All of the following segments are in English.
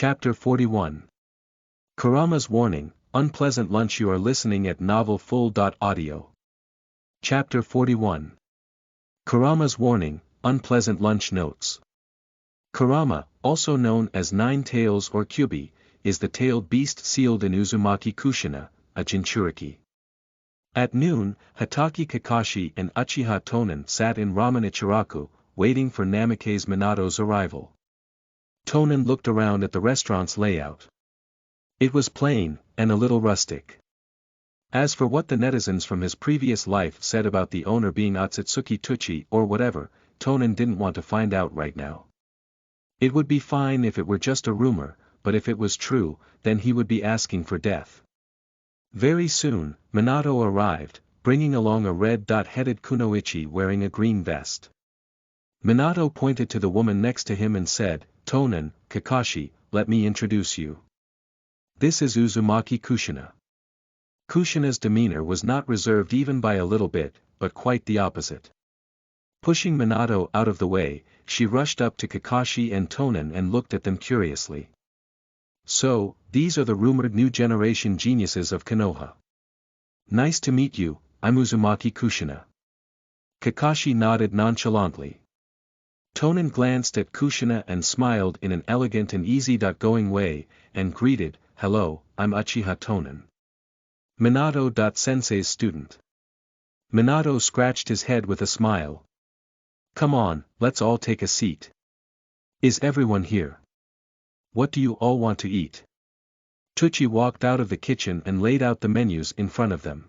Chapter 41. Kurama's Warning, Unpleasant Lunch. You are listening at novelfull.audio. Chapter 41. Kurama's Warning, Unpleasant Lunch. Notes. Kurama, also known as Nine Tails or Kyubi, is the tailed beast sealed in Uzumaki Kushina, a Jinchuriki. At noon, Hatake Kakashi and Uchiha Tonen sat in Ramen Ichiraku, waiting for Namikaze Minato's arrival. Tonen looked around at the restaurant's layout. It was plain, and a little rustic. As for what the netizens from his previous life said about the owner being Otsutsuki Tuchi or whatever, Tonen didn't want to find out right now. It would be fine if it were just a rumor, but if it was true, then he would be asking for death. Very soon, Minato arrived, bringing along a red-headed kunoichi wearing a green vest. Minato pointed to the woman next to him and said, "Tonen, Kakashi, let me introduce you. This is Uzumaki Kushina." Kushina's demeanor was not reserved even by a little bit, but quite the opposite. Pushing Minato out of the way, she rushed up to Kakashi and Tonen and looked at them curiously. "So, these are the rumored new generation geniuses of Konoha. Nice to meet you, I'm Uzumaki Kushina." Kakashi nodded nonchalantly. Tonen glanced at Kushina and smiled in an elegant and easy-going way, and greeted, "Hello, I'm Uchiha Tonen. Minato-sensei's student." Minato scratched his head with a smile. "Come on, let's all take a seat. Is everyone here? What do you all want to eat?" Tuchi walked out of the kitchen and laid out the menus in front of them.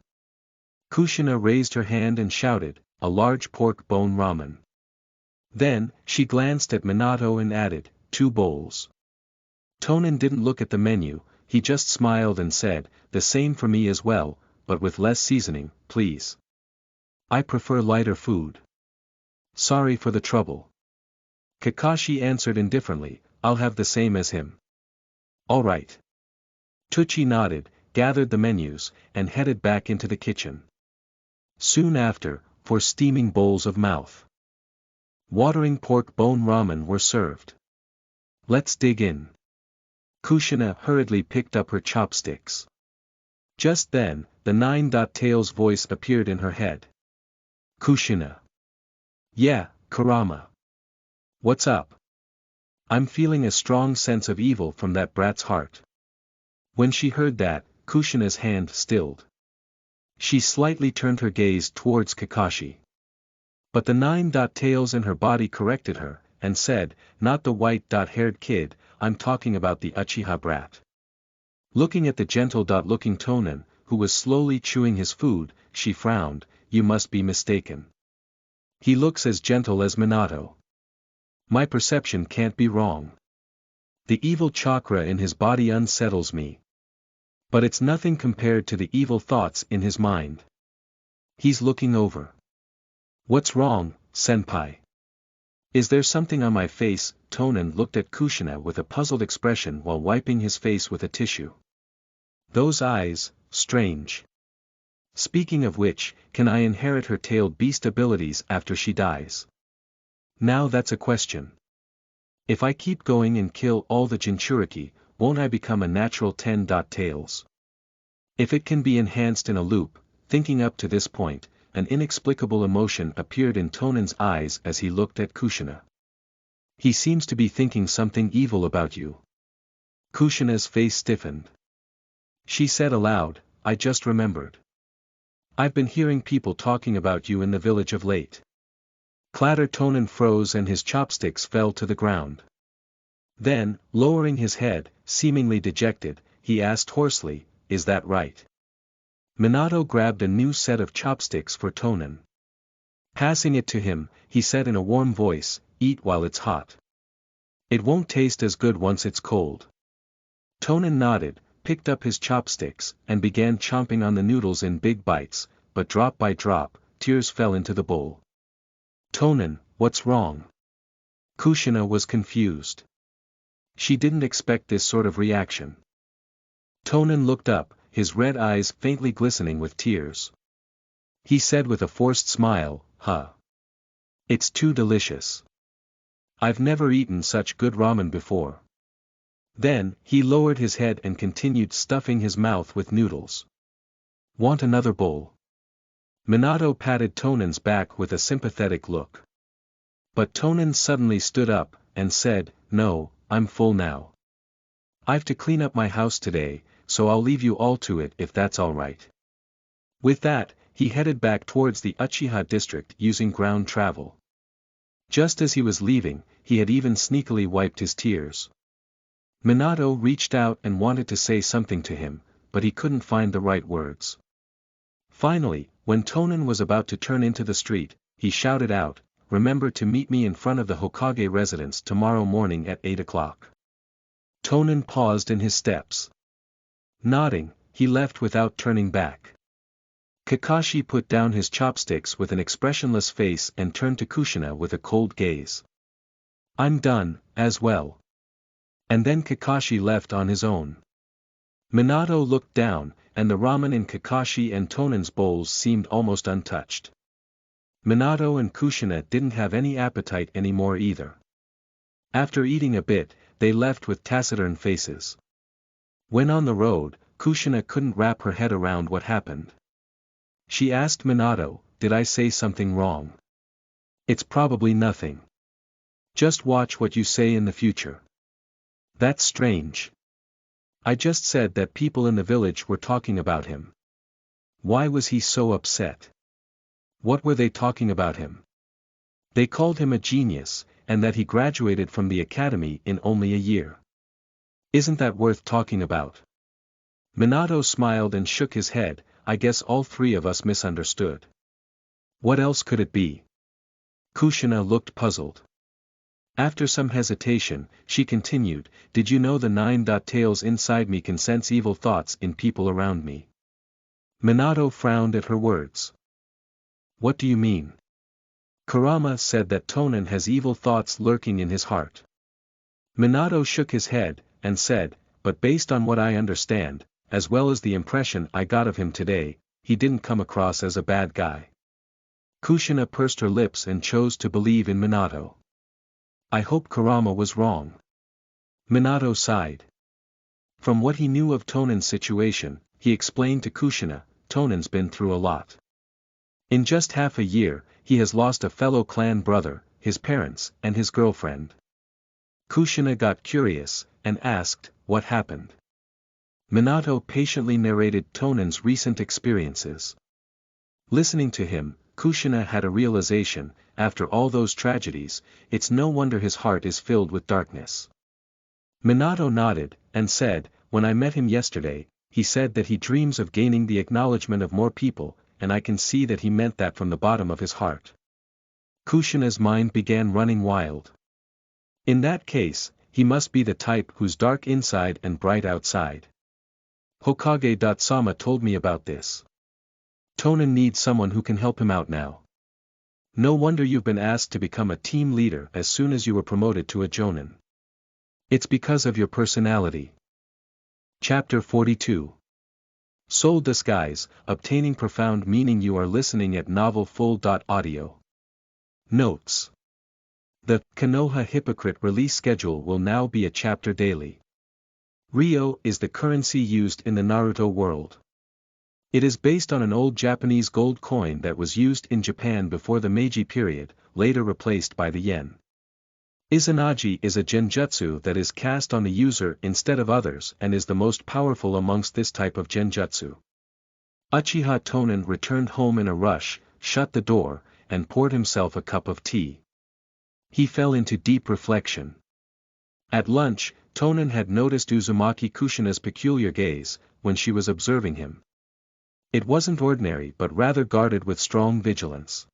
Kushina raised her hand and shouted, "A large pork bone ramen." Then, she glanced at Minato and added, "2 bowls." Tonen didn't look at the menu, he just smiled and said, "The same for me as well, but with less seasoning, please. I prefer lighter food." "Sorry for the trouble." Kakashi answered indifferently, "I'll have the same as him." "All right." Tuchi nodded, gathered the menus, and headed back into the kitchen. Soon after, 4 steaming bowls of mouth watering pork bone ramen were served. "Let's dig in." Kushina hurriedly picked up her chopsticks. Just then, the Nine-Tails voice appeared in her head. "Kushina." "Yeah, Kurama. What's up?" "I'm feeling a strong sense of evil from that brat's heart." When she heard that, Kushina's hand stilled. She slightly turned her gaze towards Kakashi. But the Nine-Tails in her body corrected her, and said, "Not the white-haired kid, I'm talking about the Uchiha brat." Looking at the gentle-looking Tonen, who was slowly chewing his food, she frowned, "You must be mistaken. He looks as gentle as Minato. My perception can't be wrong. The evil chakra in his body unsettles me. But it's nothing compared to the evil thoughts in his mind. He's looking over. What's wrong, senpai? Is there something on my face?" Tonen looked at Kushina with a puzzled expression while wiping his face with a tissue. "Those eyes, strange. Speaking of which, can I inherit her tailed beast abilities after she dies? Now that's a question. If I keep going and kill all the Jinchuriki, won't I become a natural 10-tails? If it can be enhanced in a loop." Thinking up to this point, an inexplicable emotion appeared in Tonen's eyes as he looked at Kushina. "He seems to be thinking something evil about you." Kushina's face stiffened. She said aloud, "I just remembered. I've been hearing people talking about you in the village of late." Clatter. Tonen froze and his chopsticks fell to the ground. Then, lowering his head, seemingly dejected, he asked hoarsely, "Is that right?" Minato grabbed a new set of chopsticks for Tonen. Passing it to him, he said in a warm voice, "Eat while it's hot. It won't taste as good once it's cold." Tonen nodded, picked up his chopsticks, and began chomping on the noodles in big bites, but drop by drop, tears fell into the bowl. "Tonen, what's wrong?" Kushina was confused. She didn't expect this sort of reaction. Tonen looked up, his red eyes faintly glistening with tears. He said with a forced smile, "Huh. It's too delicious. I've never eaten such good ramen before." Then, he lowered his head and continued stuffing his mouth with noodles. Want another bowl? Minato patted Tonan's back with a sympathetic look. But Tonan suddenly stood up, and said, "No, I'm full now. I've to clean up my house today, so I'll leave you all to it if that's alright." With that, he headed back towards the Uchiha district using ground travel. Just as he was leaving, he had even sneakily wiped his tears. Minato reached out and wanted to say something to him, but he couldn't find the right words. Finally, when Tonan was about to turn into the street, he shouted out, "Remember to meet me in front of the Hokage residence tomorrow morning at 8 o'clock. Tonan paused in his steps. Nodding, he left without turning back. Kakashi put down his chopsticks with an expressionless face and turned to Kushina with a cold gaze. "I'm done, as well." And then Kakashi left on his own. Minato looked down, and the ramen in Kakashi and Tonan's bowls seemed almost untouched. Minato and Kushina didn't have any appetite anymore either. After eating a bit, they left with taciturn faces. When on the road, Kushina couldn't wrap her head around what happened. She asked Minato, "Did I say something wrong?" "It's probably nothing. Just watch what you say in the future." "That's strange. I just said that people in the village were talking about him." "Why was he so upset? What were they talking about him?" "They called him a genius, and that he graduated from the academy in only a year." "Isn't that worth talking about?" Minato smiled and shook his head. "I guess all three of us misunderstood." "What else could it be?" Kushina looked puzzled. After some hesitation, she continued, "Did you know the 9-tails inside me can sense evil thoughts in people around me?" Minato frowned at her words. "What do you mean?" "Kurama said that Tonan has evil thoughts lurking in his heart." Minato shook his head, and said, "But based on what I understand, as well as the impression I got of him today, he didn't come across as a bad guy." Kushina pursed her lips and chose to believe in Minato. "I hope Kurama was wrong." Minato sighed. From what he knew of Tonan's situation, he explained to Kushina, "Tonan's been through a lot. In just half a year, he has lost a fellow clan brother, his parents, and his girlfriend." Kushina got curious, and asked, "What happened?" Minato patiently narrated Tonan's recent experiences. Listening to him, Kushina had a realization, after all those tragedies, it's no wonder his heart is filled with darkness. Minato nodded, and said, "When I met him yesterday, he said that he dreams of gaining the acknowledgement of more people, and I can see that he meant that from the bottom of his heart." Kushina's mind began running wild. In that case, he must be the type who's dark inside and bright outside. Hokage-sama told me about this. Tonan needs someone who can help him out now. No wonder you've been asked to become a team leader as soon as you were promoted to a jonin. It's because of your personality. Chapter 42. Soul Disguise, Obtaining Profound Meaning. You are listening at Novel Full.audio. Notes. The Konoha Hypocrite release schedule will now be a chapter daily. Ryo is the currency used in the Naruto world. It is based on an old Japanese gold coin that was used in Japan before the Meiji period, later replaced by the yen. Izanagi is a genjutsu that is cast on the user instead of others and is the most powerful amongst this type of genjutsu. Uchiha Tonan returned home in a rush, shut the door, and poured himself a cup of tea. He fell into deep reflection. At lunch, Tonan had noticed Uzumaki Kushina's peculiar gaze, when she was observing him. It wasn't ordinary but rather guarded with strong vigilance.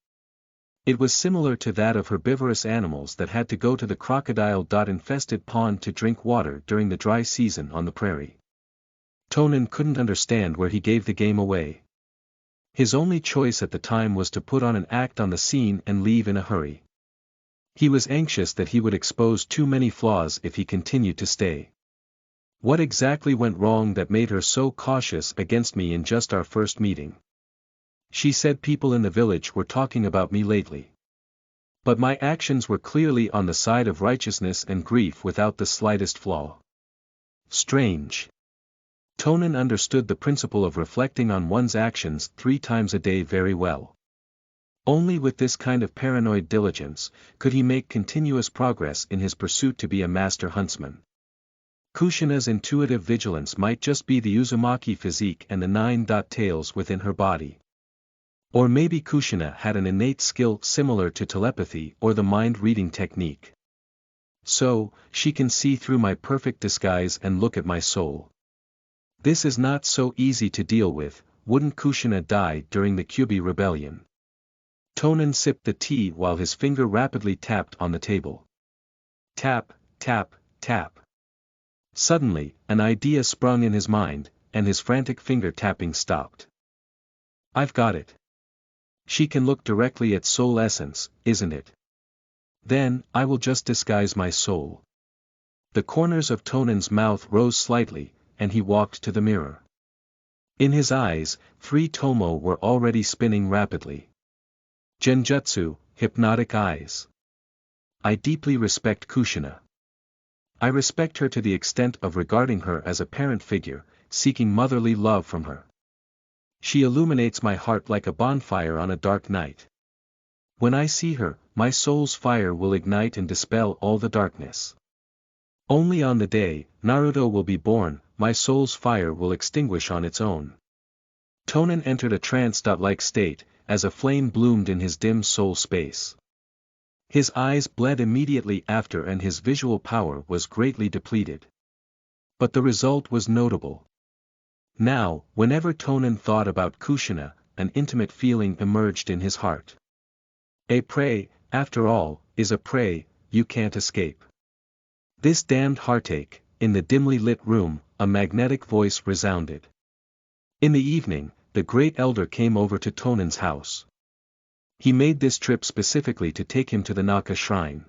It was similar to that of herbivorous animals that had to go to the crocodile-infested pond to drink water during the dry season on the prairie. Tonan couldn't understand where he gave the game away. His only choice at the time was to put on an act on the scene and leave in a hurry. He was anxious that he would expose too many flaws if he continued to stay. What exactly went wrong that made her so cautious against me in just our first meeting? She said people in the village were talking about me lately. But my actions were clearly on the side of righteousness and grief without the slightest flaw. Strange. Tonen understood the principle of reflecting on one's actions 3 times a day very well. Only with this kind of paranoid diligence could he make continuous progress in his pursuit to be a master huntsman. Kushina's intuitive vigilance might just be the Uzumaki physique and the 9 tails within her body. Or maybe Kushina had an innate skill similar to telepathy or the mind-reading technique. So, she can see through my perfect disguise and look at my soul. This is not so easy to deal with. Wouldn't Kushina die during the Kyubi rebellion? Tonen sipped the tea while his finger rapidly tapped on the table. Tap, tap, tap. Suddenly, an idea sprung in his mind, and his frantic finger tapping stopped. I've got it. She can look directly at soul essence, isn't it? Then, I will just disguise my soul. The corners of Tonen's mouth rose slightly, and he walked to the mirror. In his eyes, 3 tomo were already spinning rapidly. Genjutsu, hypnotic eyes. I deeply respect Kushina. I respect her to the extent of regarding her as a parent figure, seeking motherly love from her. She illuminates my heart like a bonfire on a dark night. When I see her, my soul's fire will ignite and dispel all the darkness. Only on the day Naruto will be born, my soul's fire will extinguish on its own. Tonen entered a trance-like state, as a flame bloomed in his dim soul space. His eyes bled immediately after and his visual power was greatly depleted. But the result was notable. Now, whenever Tonen thought about Kushina, an intimate feeling emerged in his heart. A prey, after all, is a prey, you can't escape. This damned heartache. In the dimly lit room, a magnetic voice resounded. In the evening, the great elder came over to Tonen's house. He made this trip specifically to take him to the Naka shrine.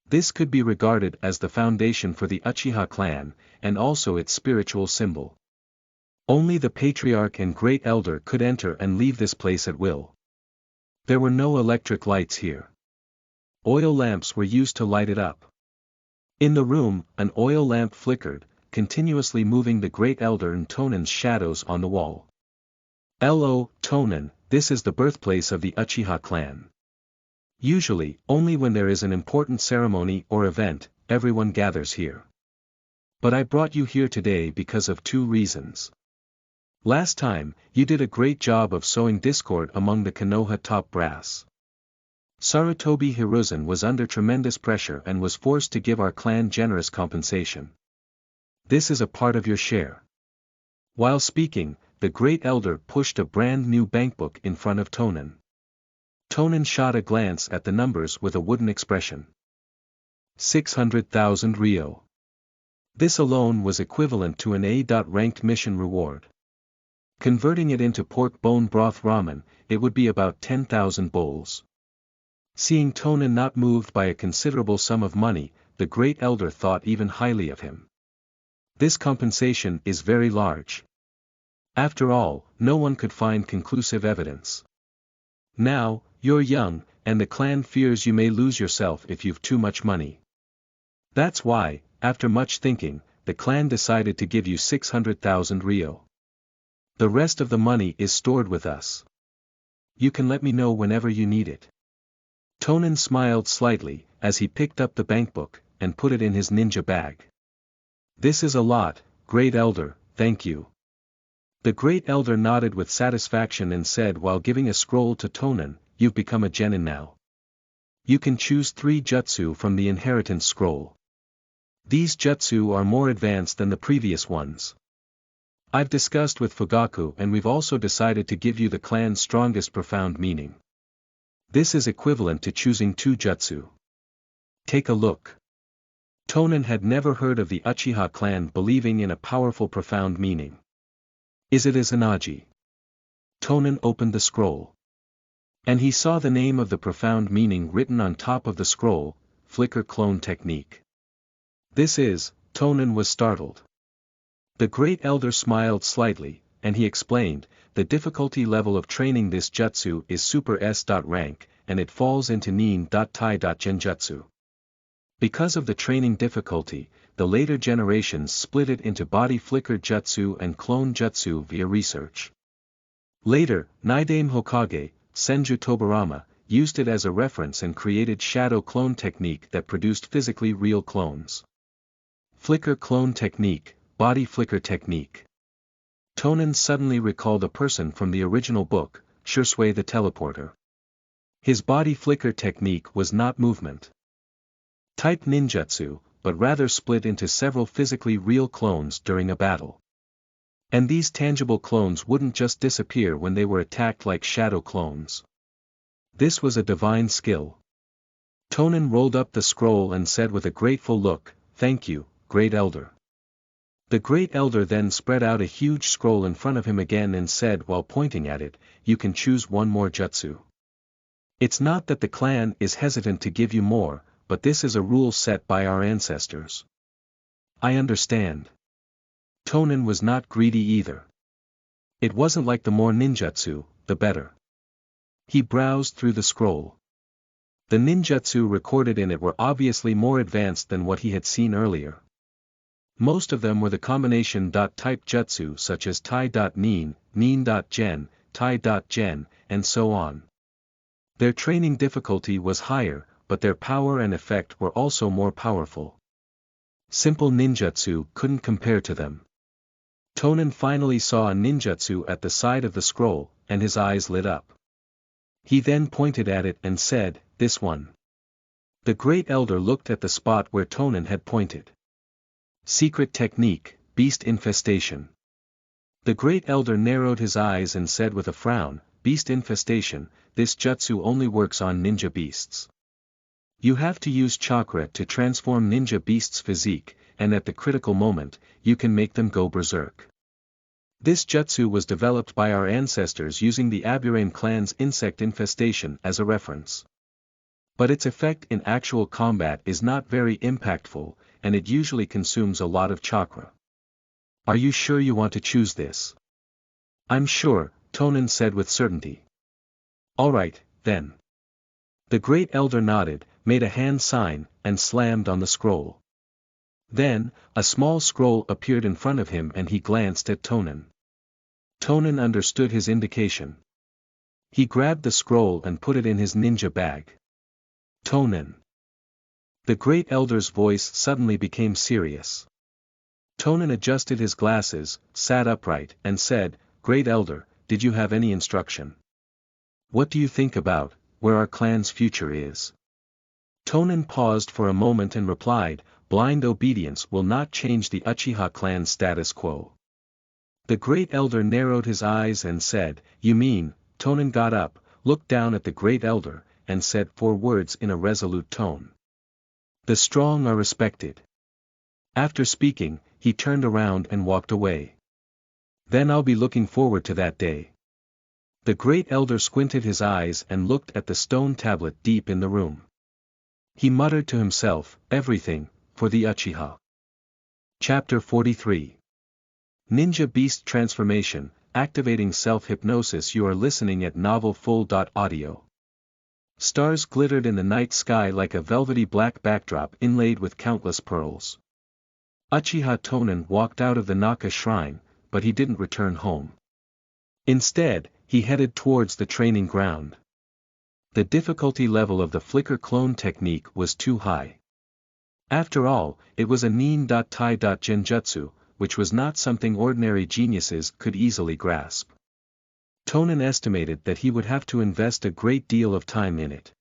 This could be regarded as the foundation for the Uchiha clan, and also its spiritual symbol. Only the patriarch and great elder could enter and leave this place at will. There were no electric lights here. Oil lamps were used to light it up. In the room, an oil lamp flickered, continuously moving the great elder and Tonen's shadows on the wall. L.O. Tonen, this is the birthplace of the Uchiha clan. Usually, only when there is an important ceremony or event, everyone gathers here. But I brought you here today because of 2 reasons. Last time, you did a great job of sowing discord among the Konoha top brass. Sarutobi Hiruzen was under tremendous pressure and was forced to give our clan generous compensation. This is a part of your share. While speaking, the great elder pushed a brand new bankbook in front of Tonen. Tonen shot a glance at the numbers with a wooden expression. 600,000 Ryo. This alone was equivalent to an A-ranked mission reward. Converting it into pork bone broth ramen, it would be about 10,000 bowls. Seeing Tonen not moved by a considerable sum of money, the great elder thought even highly of him. This compensation is very large. After all, no one could find conclusive evidence. Now, you're young, and the clan fears you may lose yourself if you've too much money. That's why, after much thinking, the clan decided to give you 600,000 Ryo. The rest of the money is stored with us. You can let me know whenever you need it. Tonen smiled slightly, as he picked up the bankbook, and put it in his ninja bag. This is a lot, Great Elder, thank you. The Great Elder nodded with satisfaction and said while giving a scroll to Tonen, you've become a genin now. You can choose 3 jutsu from the inheritance scroll. These jutsu are more advanced than the previous ones. I've discussed with Fugaku and we've also decided to give you the clan's strongest profound meaning. This is equivalent to choosing 2 jutsu. Take a look. Tonen had never heard of the Uchiha clan believing in a powerful profound meaning. Is it Izanagi? Tonen opened the scroll. And he saw the name of the profound meaning written on top of the scroll, Flicker Clone Technique. This is, Tonen was startled. The great elder smiled slightly, and he explained, the difficulty level of training this jutsu is Super S. rank, and it falls into Nin Tai Genjutsu. Because of the training difficulty, the later generations split it into body flicker jutsu and clone jutsu via research. Later, Nidaime Hokage, Senju Tobarama, used it as a reference and created shadow clone technique that produced physically real clones. Flicker clone technique, body flicker technique. Tonen suddenly recalled a person from the original book, Shursui the Teleporter. His body flicker technique was not movement type ninjutsu, but rather split into several physically real clones during a battle. And these tangible clones wouldn't just disappear when they were attacked like shadow clones. This was a divine skill. Tonen rolled up the scroll and said with a grateful look, "Thank you, Great Elder." The Great Elder then spread out a huge scroll in front of him again and said while pointing at it, "You can choose one more jutsu. It's not that the clan is hesitant to give you more, but this is a rule set by our ancestors." I understand. Tonen was not greedy either. It wasn't like the more ninjutsu, the better. He browsed through the scroll. The ninjutsu recorded in it were obviously more advanced than what he had seen earlier. Most of them were the combination type jutsu such as Tai.Nin, Nin.Gen, Tai.Gen, and so on. Their training difficulty was higher, but their power and effect were also more powerful. Simple ninjutsu couldn't compare to them. Tonen finally saw a ninjutsu at the side of the scroll, and his eyes lit up. He then pointed at it and said, "This one." The Great Elder looked at the spot where Tonen had pointed. Secret technique, beast infestation. The Great Elder narrowed his eyes and said with a frown, "Beast infestation, this jutsu only works on ninja beasts. You have to use chakra to transform ninja beasts' physique, and at the critical moment, you can make them go berserk. This jutsu was developed by our ancestors using the Aburame clan's insect infestation as a reference. But its effect in actual combat is not very impactful, and it usually consumes a lot of chakra. Are you sure you want to choose this?" "I'm sure," Tonen said with certainty. "Alright, then." The Great Elder nodded, made a hand sign, and slammed on the scroll. Then, a small scroll appeared in front of him and he glanced at Tonen. Tonen understood his indication. He grabbed the scroll and put it in his ninja bag. "Tonen." The Great Elder's voice suddenly became serious. Tonen adjusted his glasses, sat upright, and said, "Great Elder, did you have any instruction? What do you think about where our clan's future is?" Tonen paused for a moment and replied, "Blind obedience will not change the Uchiha clan's status quo." The Great Elder narrowed his eyes and said, "You mean?" Tonen got up, looked down at the Great Elder, and said 4 words in a resolute tone. "The strong are respected." After speaking, he turned around and walked away. "Then I'll be looking forward to that day." The Great Elder squinted his eyes and looked at the stone tablet deep in the room. He muttered to himself, "Everything, for the Uchiha." Chapter 43. Ninja Beast Transformation, Activating Self-Hypnosis. You are listening at novelfull.audio. Stars glittered in the night sky like a velvety black backdrop inlaid with countless pearls. Uchiha Tonen walked out of the Naka shrine, but he didn't return home. Instead, he headed towards the training ground. The difficulty level of the flicker clone technique was too high. After all, it was a Nin.Tai.Genjutsu, which was not something ordinary geniuses could easily grasp. Tonen estimated that he would have to invest a great deal of time in it.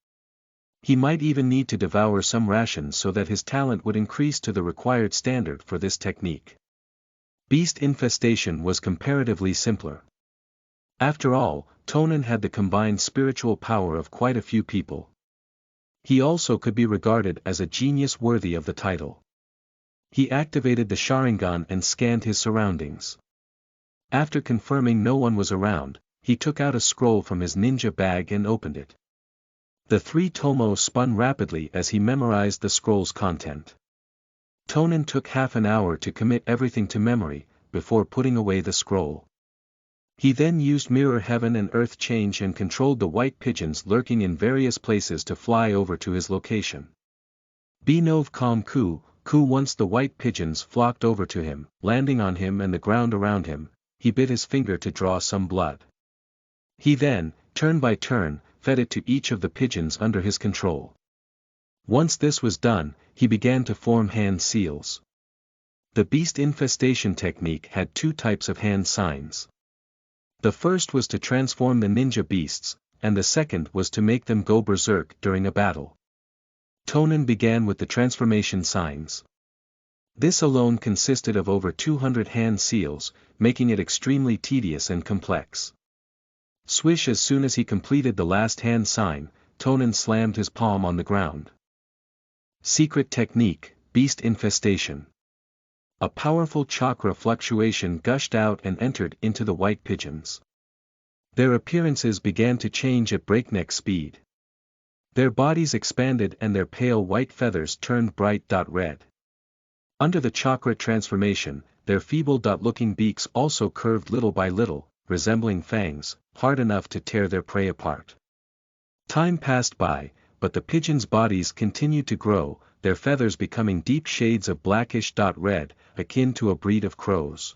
He might even need to devour some rations so that his talent would increase to the required standard for this technique. Beast infestation was comparatively simpler. After all, Tonen had the combined spiritual power of quite a few people. He also could be regarded as a genius worthy of the title. He activated the Sharingan and scanned his surroundings. After confirming no one was around, he took out a scroll from his ninja bag and opened it. The 3 tomo spun rapidly as he memorized the scroll's content. Tonen took half an hour to commit everything to memory, before putting away the scroll. He then used Mirror Heaven and Earth Change and controlled the white pigeons lurking in various places to fly over to his location. Be nove com ku, once the white pigeons flocked over to him, landing on him and the ground around him, he bit his finger to draw some blood. He then, turn by turn, fed it to each of the pigeons under his control. Once this was done, he began to form hand seals. The beast infestation technique had two types of hand signs. The first was to transform the ninja beasts, and the second was to make them go berserk during a battle. Tonen began with the transformation signs. This alone consisted of over 200 hand seals, making it extremely tedious and complex. Swish! As soon as he completed the last hand sign, Tonen slammed his palm on the ground. Secret technique, beast infestation. A powerful chakra fluctuation gushed out and entered into the white pigeons. Their appearances began to change at breakneck speed. Their bodies expanded and their pale white feathers turned bright red. Under the chakra transformation, their feeble-looking beaks also curved little by little, resembling fangs, hard enough to tear their prey apart. Time passed by, but the pigeons' bodies continued to grow, their feathers becoming deep shades of blackish red, akin to a breed of crows.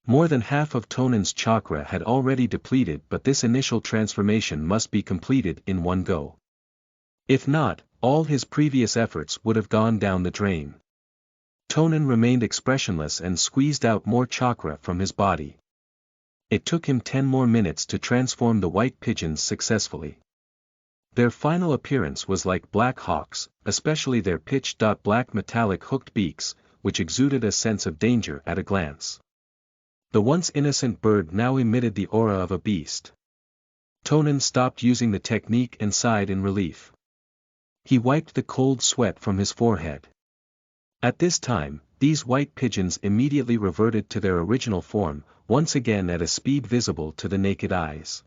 More than half of Tonen's chakra had already depleted, but this initial transformation must be completed in one go. If not, all his previous efforts would have gone down the drain. Tonen remained expressionless and squeezed out more chakra from his body. It took him 10 more minutes to transform the white pigeons successfully. Their final appearance was like black hawks, especially their pitch-black metallic hooked beaks, which exuded a sense of danger at a glance. The once innocent bird now emitted the aura of a beast. Tonen stopped using the technique and sighed in relief. He wiped the cold sweat from his forehead. At this time, these white pigeons immediately reverted to their original form, once again at a speed visible to the naked eyes.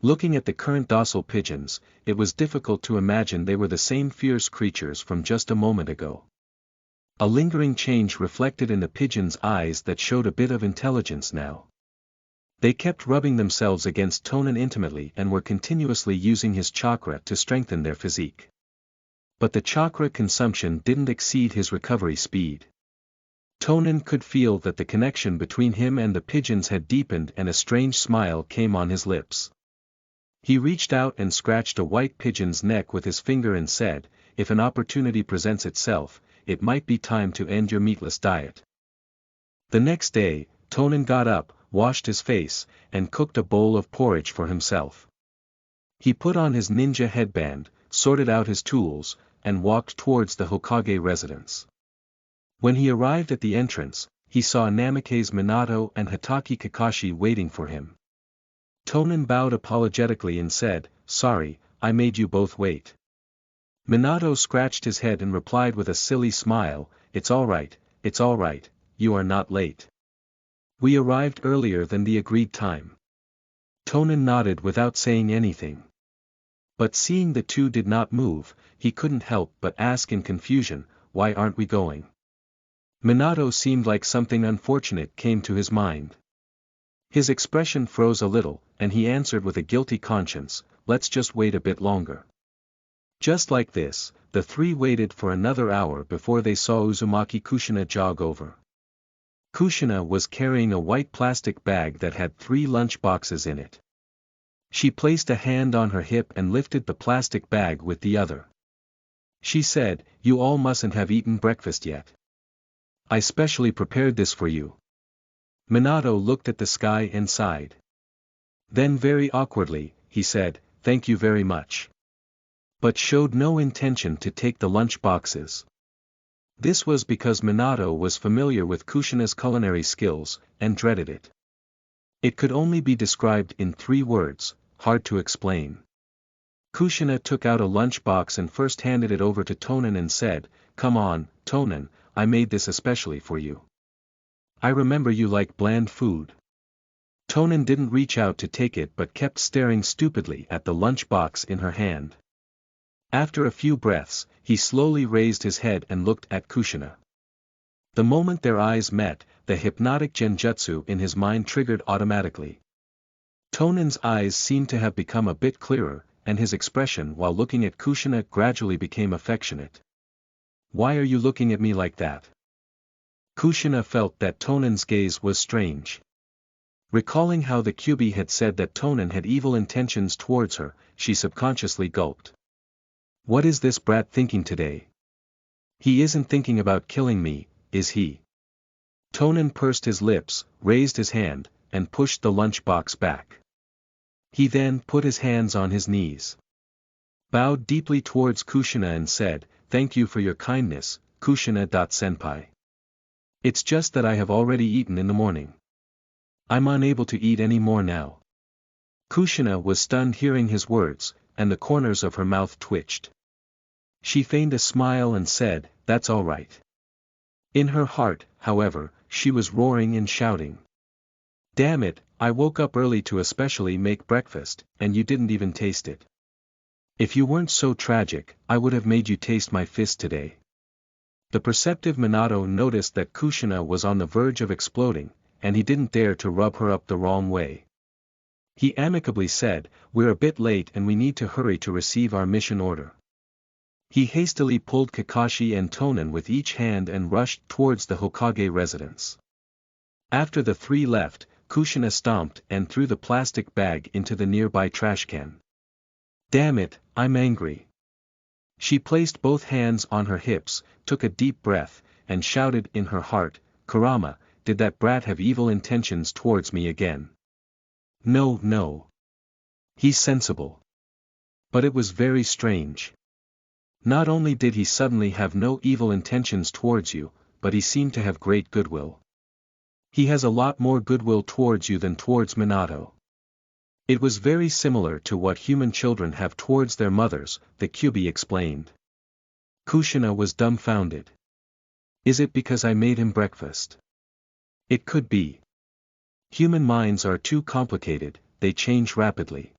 Looking at the current docile pigeons, it was difficult to imagine they were the same fierce creatures from just a moment ago. A lingering change reflected in the pigeons' eyes that showed a bit of intelligence now. They kept rubbing themselves against Tonen intimately and were continuously using his chakra to strengthen their physique. But the chakra consumption didn't exceed his recovery speed. Tonen could feel that the connection between him and the pigeons had deepened and a strange smile came on his lips. He reached out and scratched a white pigeon's neck with his finger and said, "If an opportunity presents itself, it might be time to end your meatless diet." The next day, Tonen got up, washed his face, and cooked a bowl of porridge for himself. He put on his ninja headband, sorted out his tools, and walked towards the Hokage residence. When he arrived at the entrance, he saw Namikaze Minato and Hatake Kakashi waiting for him. Tonen bowed apologetically and said, "Sorry, I made you both wait." Minato scratched his head and replied with a silly smile, it's all right, you are not late. We arrived earlier than the agreed time." Tonen nodded without saying anything. But seeing the two did not move, he couldn't help but ask in confusion, "Why aren't we going?" Minato seemed like something unfortunate came to his mind. His expression froze a little, and he answered with a guilty conscience, "Let's just wait a bit longer." Just like this, the three waited for another hour before they saw Uzumaki Kushina jog over. Kushina was carrying a white plastic bag that had 3 lunch boxes in it. She placed a hand on her hip and lifted the plastic bag with the other. She said, "You all mustn't have eaten breakfast yet. I specially prepared this for you." Minato looked at the sky and sighed. Then very awkwardly, he said, "Thank you very much." But showed no intention to take the lunch boxes. This was because Minato was familiar with Kushina's culinary skills, and dreaded it. It could only be described in 3 words, hard to explain. Kushina took out a lunch box and first handed it over to Tonen and said, "Come on, Tonen, I made this especially for you. I remember you like bland food." Tonen didn't reach out to take it but kept staring stupidly at the lunch box in her hand. After a few breaths, he slowly raised his head and looked at Kushina. The moment their eyes met, the hypnotic genjutsu in his mind triggered automatically. Tonen's eyes seemed to have become a bit clearer, and his expression while looking at Kushina gradually became affectionate. Why are you looking at me like that? Kushina felt that Tonan's gaze was strange. Recalling how the Kyuubi had said that Tonan had evil intentions towards her, she subconsciously gulped. What is this brat thinking today? He isn't thinking about killing me, is he? Tonan pursed his lips, raised his hand, and pushed the lunchbox back. He then put his hands on his knees, bowed deeply towards Kushina and said, "Thank you for your kindness, Kushina-senpai. It's just that I have already eaten in the morning. I'm unable to eat any more now." Kushina was stunned hearing his words, and the corners of her mouth twitched. She feigned a smile and said, "That's all right." In her heart, however, she was roaring and shouting. "Damn it, I woke up early to especially make breakfast, and you didn't even taste it. If you weren't so tragic, I would have made you taste my fist today." The perceptive Minato noticed that Kushina was on the verge of exploding, and he didn't dare to rub her up the wrong way. He amicably said, "We're a bit late and we need to hurry to receive our mission order." He hastily pulled Kakashi and Tonan with each hand and rushed towards the Hokage residence. After the three left, Kushina stomped and threw the plastic bag into the nearby trash can. "Damn it, I'm angry." She placed both hands on her hips, took a deep breath, and shouted in her heart, "Kurama, did that brat have evil intentions towards me again? No, no. He's sensible. But it was very strange. Not only did he suddenly have no evil intentions towards you, but he seemed to have great goodwill. He has a lot more goodwill towards you than towards Minato." It was very similar to what human children have towards their mothers, the Kyuubi explained. Kushina was dumbfounded. "Is it because I made him breakfast?" It could be. Human minds are too complicated, they change rapidly.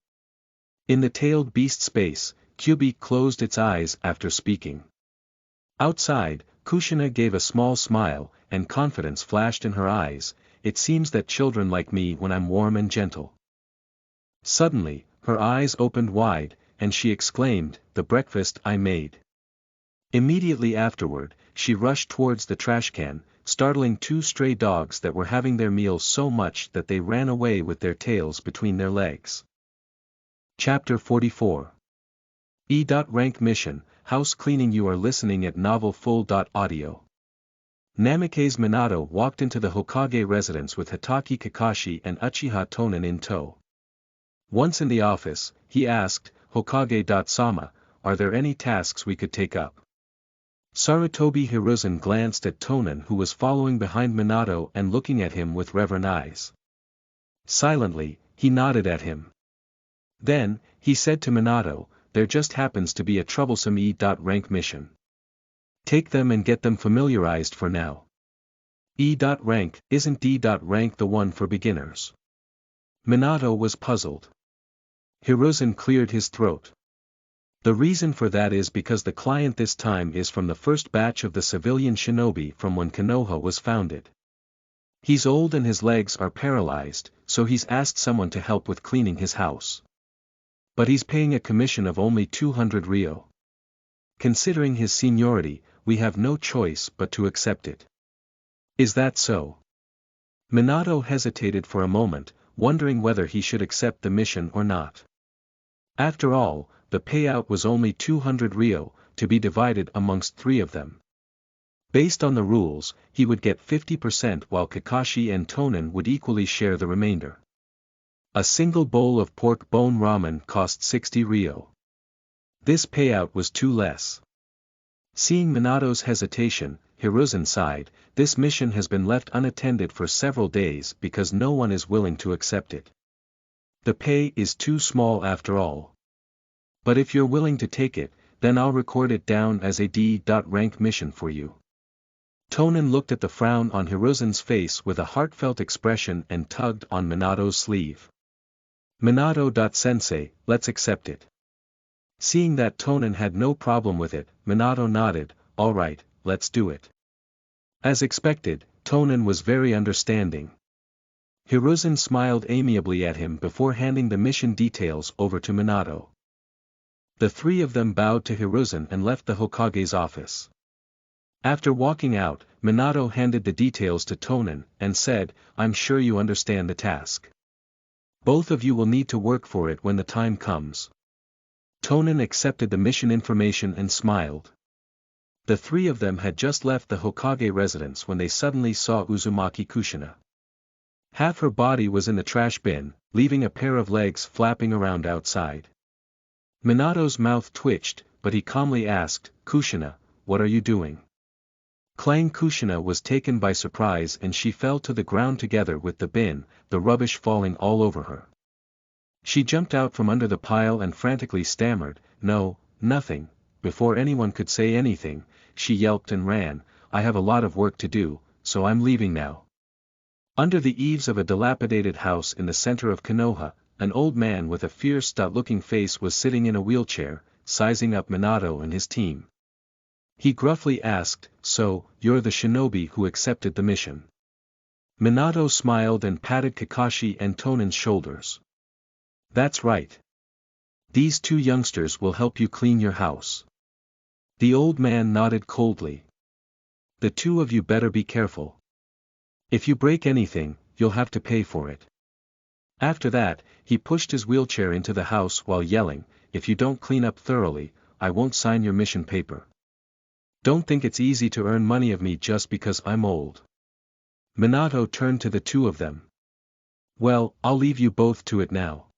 In the tailed beast space, Kyuubi closed its eyes after speaking. Outside, Kushina gave a small smile, and confidence flashed in her eyes. "It seems that children like me when I'm warm and gentle." Suddenly, her eyes opened wide, and she exclaimed, "The breakfast I made." Immediately afterward, she rushed towards the trash can, startling two stray dogs that were having their meal so much that they ran away with their tails between their legs. Chapter 44 E.Rank Mission, House Cleaning. You are listening at Novel Full. Audio. Namikaze Minato walked into the Hokage residence with Hitaki Kakashi and Uchiha Tonan in tow. Once in the office, he asked, "Hokage-sama, are there any tasks we could take up?" Sarutobi Hiruzen glanced at Tonan, who was following behind Minato and looking at him with reverent eyes. Silently, he nodded at him. Then, he said to Minato, "There just happens to be a troublesome E.Rank mission. Take them and get them familiarized for now." E.Rank, isn't D.Rank the one for beginners? Minato was puzzled. Hiruzen cleared his throat. The reason for that is because the client this time is from the first batch of the civilian shinobi from when Konoha was founded. He's old and his legs are paralyzed, so he's asked someone to help with cleaning his house. But he's paying a commission of only 200 ryo. Considering his seniority, we have no choice but to accept it. Is that so? Minato hesitated for a moment, wondering whether he should accept the mission or not. After all, the payout was only 200 ryo, to be divided amongst three of them. Based on the rules, he would get 50% while Kakashi and Tonan would equally share the remainder. A single bowl of pork bone ramen cost 60 ryo. This payout was too less. Seeing Minato's hesitation, Hiruzen sighed, "This mission has been left unattended for several days because no one is willing to accept it. The pay is too small after all. But if you're willing to take it, then I'll record it down as a D.Rank mission for you." Tonan looked at the frown on Hiruzen's face with a heartfelt expression and tugged on Minato's sleeve. "Minato-sensei, let's accept it." Seeing that Tonan had no problem with it, Minato nodded, "All right, let's do it." As expected, Tonan was very understanding. Hiruzen smiled amiably at him before handing the mission details over to Minato. The three of them bowed to Hiruzen and left the Hokage's office. After walking out, Minato handed the details to Tonen, and said, I'm sure you understand the task. Both of you will need to work for it when the time comes. Tonen accepted the mission information and smiled. The three of them had just left the Hokage residence when they suddenly saw Uzumaki Kushina. Half her body was in the trash bin, leaving a pair of legs flapping around outside. Minato's mouth twitched, but he calmly asked, Kushina, what are you doing? Clang Kushina was taken by surprise and she fell to the ground together with the bin, the rubbish falling all over her. She jumped out from under the pile and frantically stammered, no, nothing. Before anyone could say anything, she yelped and ran, I have a lot of work to do, so I'm leaving now. Under the eaves of a dilapidated house in the center of Konoha, an old man with a fierce-looking face was sitting in a wheelchair, sizing up Minato and his team. He gruffly asked, so, you're the shinobi who accepted the mission. Minato smiled and patted Kakashi and Tonen's shoulders. That's right. These two youngsters will help you clean your house. The old man nodded coldly. The two of you better be careful. If you break anything, you'll have to pay for it. After that, he pushed his wheelchair into the house while yelling, if you don't clean up thoroughly, I won't sign your mission paper. Don't think it's easy to earn money of me just because I'm old. Minato turned to the two of them. Well, I'll leave you both to it now.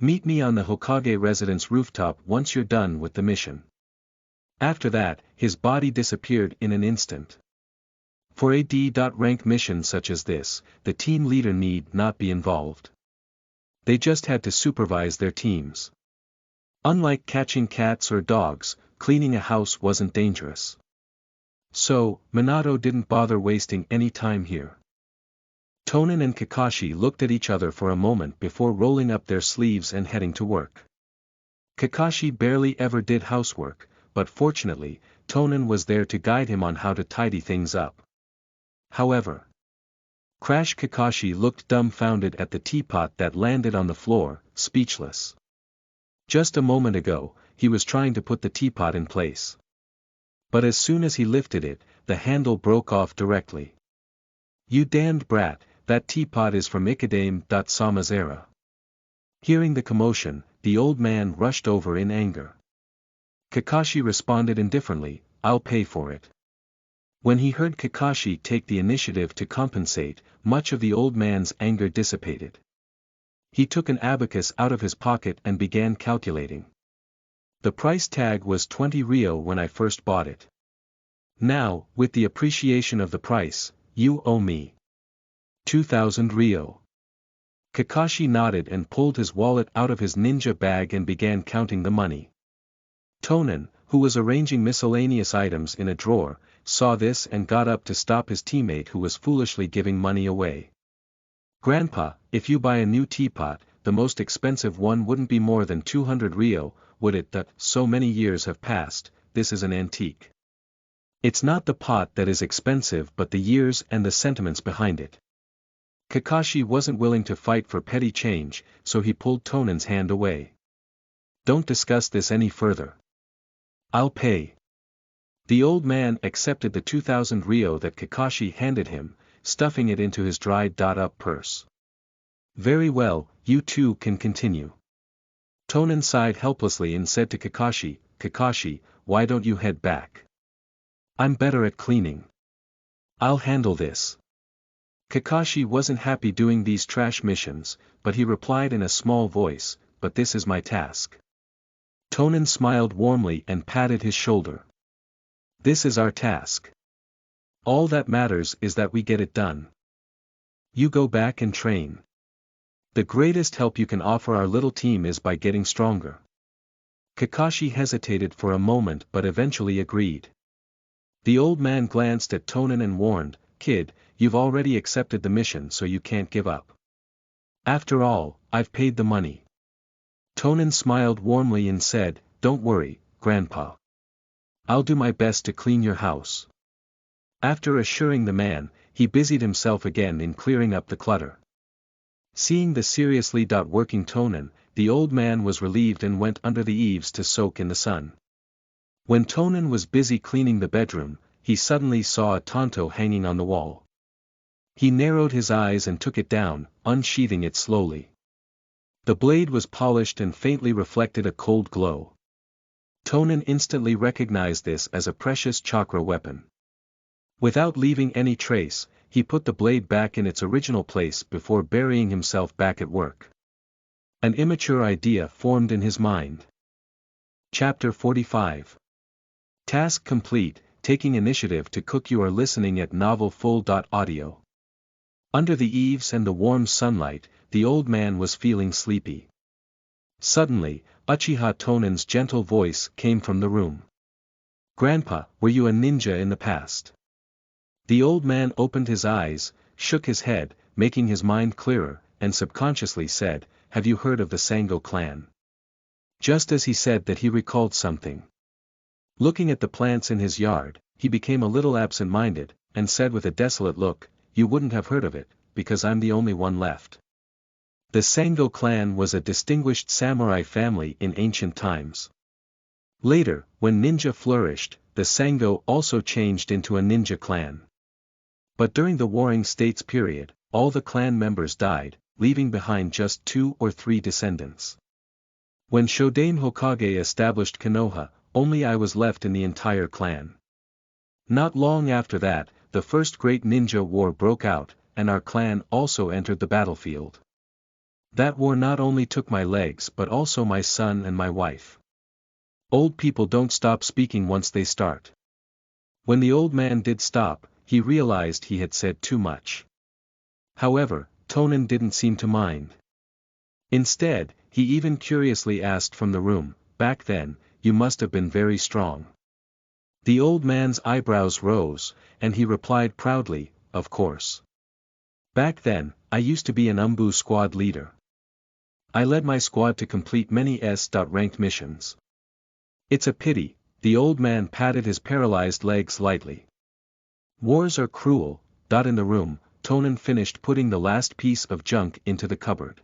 Meet me on the Hokage residence rooftop once you're done with the mission. After that, his body disappeared in an instant. For a D.rank mission such as this, the team leader need not be involved. They just had to supervise their teams. Unlike catching cats or dogs, cleaning a house wasn't dangerous. So, Minato didn't bother wasting any time here. Tonen and Kakashi looked at each other for a moment before rolling up their sleeves and heading to work. Kakashi barely ever did housework, but fortunately, Tonen was there to guide him on how to tidy things up. However, Crash Kakashi looked dumbfounded at the teapot that landed on the floor, speechless. Just a moment ago, he was trying to put the teapot in place. But as soon as he lifted it, the handle broke off directly. You damned brat, that teapot is from Ikadame-sama's era. Hearing the commotion, the old man rushed over in anger. Kakashi responded indifferently, I'll pay for it. When he heard Kakashi take the initiative to compensate, much of the old man's anger dissipated. He took an abacus out of his pocket and began calculating. The price tag was 20 ryo when I first bought it. Now, with the appreciation of the price, you owe me 2,000 ryo. Kakashi nodded and pulled his wallet out of his ninja bag and began counting the money. Tonen, who was arranging miscellaneous items in a drawer, saw this and got up to stop his teammate who was foolishly giving money away. Grandpa, if you buy a new teapot, the most expensive one wouldn't be more than 200 ryo, would it? That so many years have passed, this is an antique. It's not the pot that is expensive but the years and the sentiments behind it. Kakashi wasn't willing to fight for petty change, so he pulled Tonen's hand away. Don't discuss this any further. I'll pay. The old man accepted the 2,000 ryo that Kakashi handed him, stuffing it into his dried-up purse. Very well, you two can continue. Tonen sighed helplessly and said to Kakashi, Kakashi, why don't you head back? I'm better at cleaning. I'll handle this. Kakashi wasn't happy doing these trash missions, but he replied in a small voice, but this is my task. Tonen smiled warmly and patted his shoulder. This is our task. All that matters is that we get it done. You go back and train. The greatest help you can offer our little team is by getting stronger. Kakashi hesitated for a moment but eventually agreed. The old man glanced at Tonen and warned, Kid, you've already accepted the mission so you can't give up. After all, I've paid the money. Tonen smiled warmly and said, Don't worry, Grandpa. I'll do my best to clean your house. After assuring the man, he busied himself again in clearing up the clutter. Seeing the seriously working Tonen, the old man was relieved and went under the eaves to soak in the sun. When Tonen was busy cleaning the bedroom, he suddenly saw a tanto hanging on the wall. He narrowed his eyes and took it down, unsheathing it slowly. The blade was polished and faintly reflected a cold glow. Tonen instantly recognized this as a precious chakra weapon. Without leaving any trace, he put the blade back in its original place before burying himself back at work. An immature idea formed in his mind. Chapter 45. Task complete, taking initiative to cook. You are listening at novelfull.audio. Under the eaves and the warm sunlight, the old man was feeling sleepy. Suddenly, Uchiha Tonen's gentle voice came from the room. "Grandpa, were you a ninja in the past?" The old man opened his eyes, shook his head, making his mind clearer, and subconsciously said, "Have you heard of the Sango clan?" Just as he said that, he recalled something. Looking at the plants in his yard, he became a little absent-minded, and said with a desolate look, "You wouldn't have heard of it, because I'm the only one left." The Sango clan was a distinguished samurai family in ancient times. Later, when ninja flourished, the Sango also changed into a ninja clan. But during the Warring States period, all the clan members died, leaving behind just 2 or 3 descendants. When Shodaime Hokage established Konoha, only I was left in the entire clan. Not long after that, the first great ninja war broke out, and our clan also entered the battlefield. That war not only took my legs but also my son and my wife. Old people don't stop speaking once they start. When the old man did stop, he realized he had said too much. However, Tonen didn't seem to mind. Instead, he even curiously asked from the room, "Back then, you must have been very strong." The old man's eyebrows rose, and he replied proudly, "Of course. Back then, I used to be an Umbu squad leader. I led my squad to complete many S-ranked missions." "It's a pity," the old man patted his paralyzed legs lightly. "Wars are cruel." In the room, Tonen finished putting the last piece of junk into the cupboard.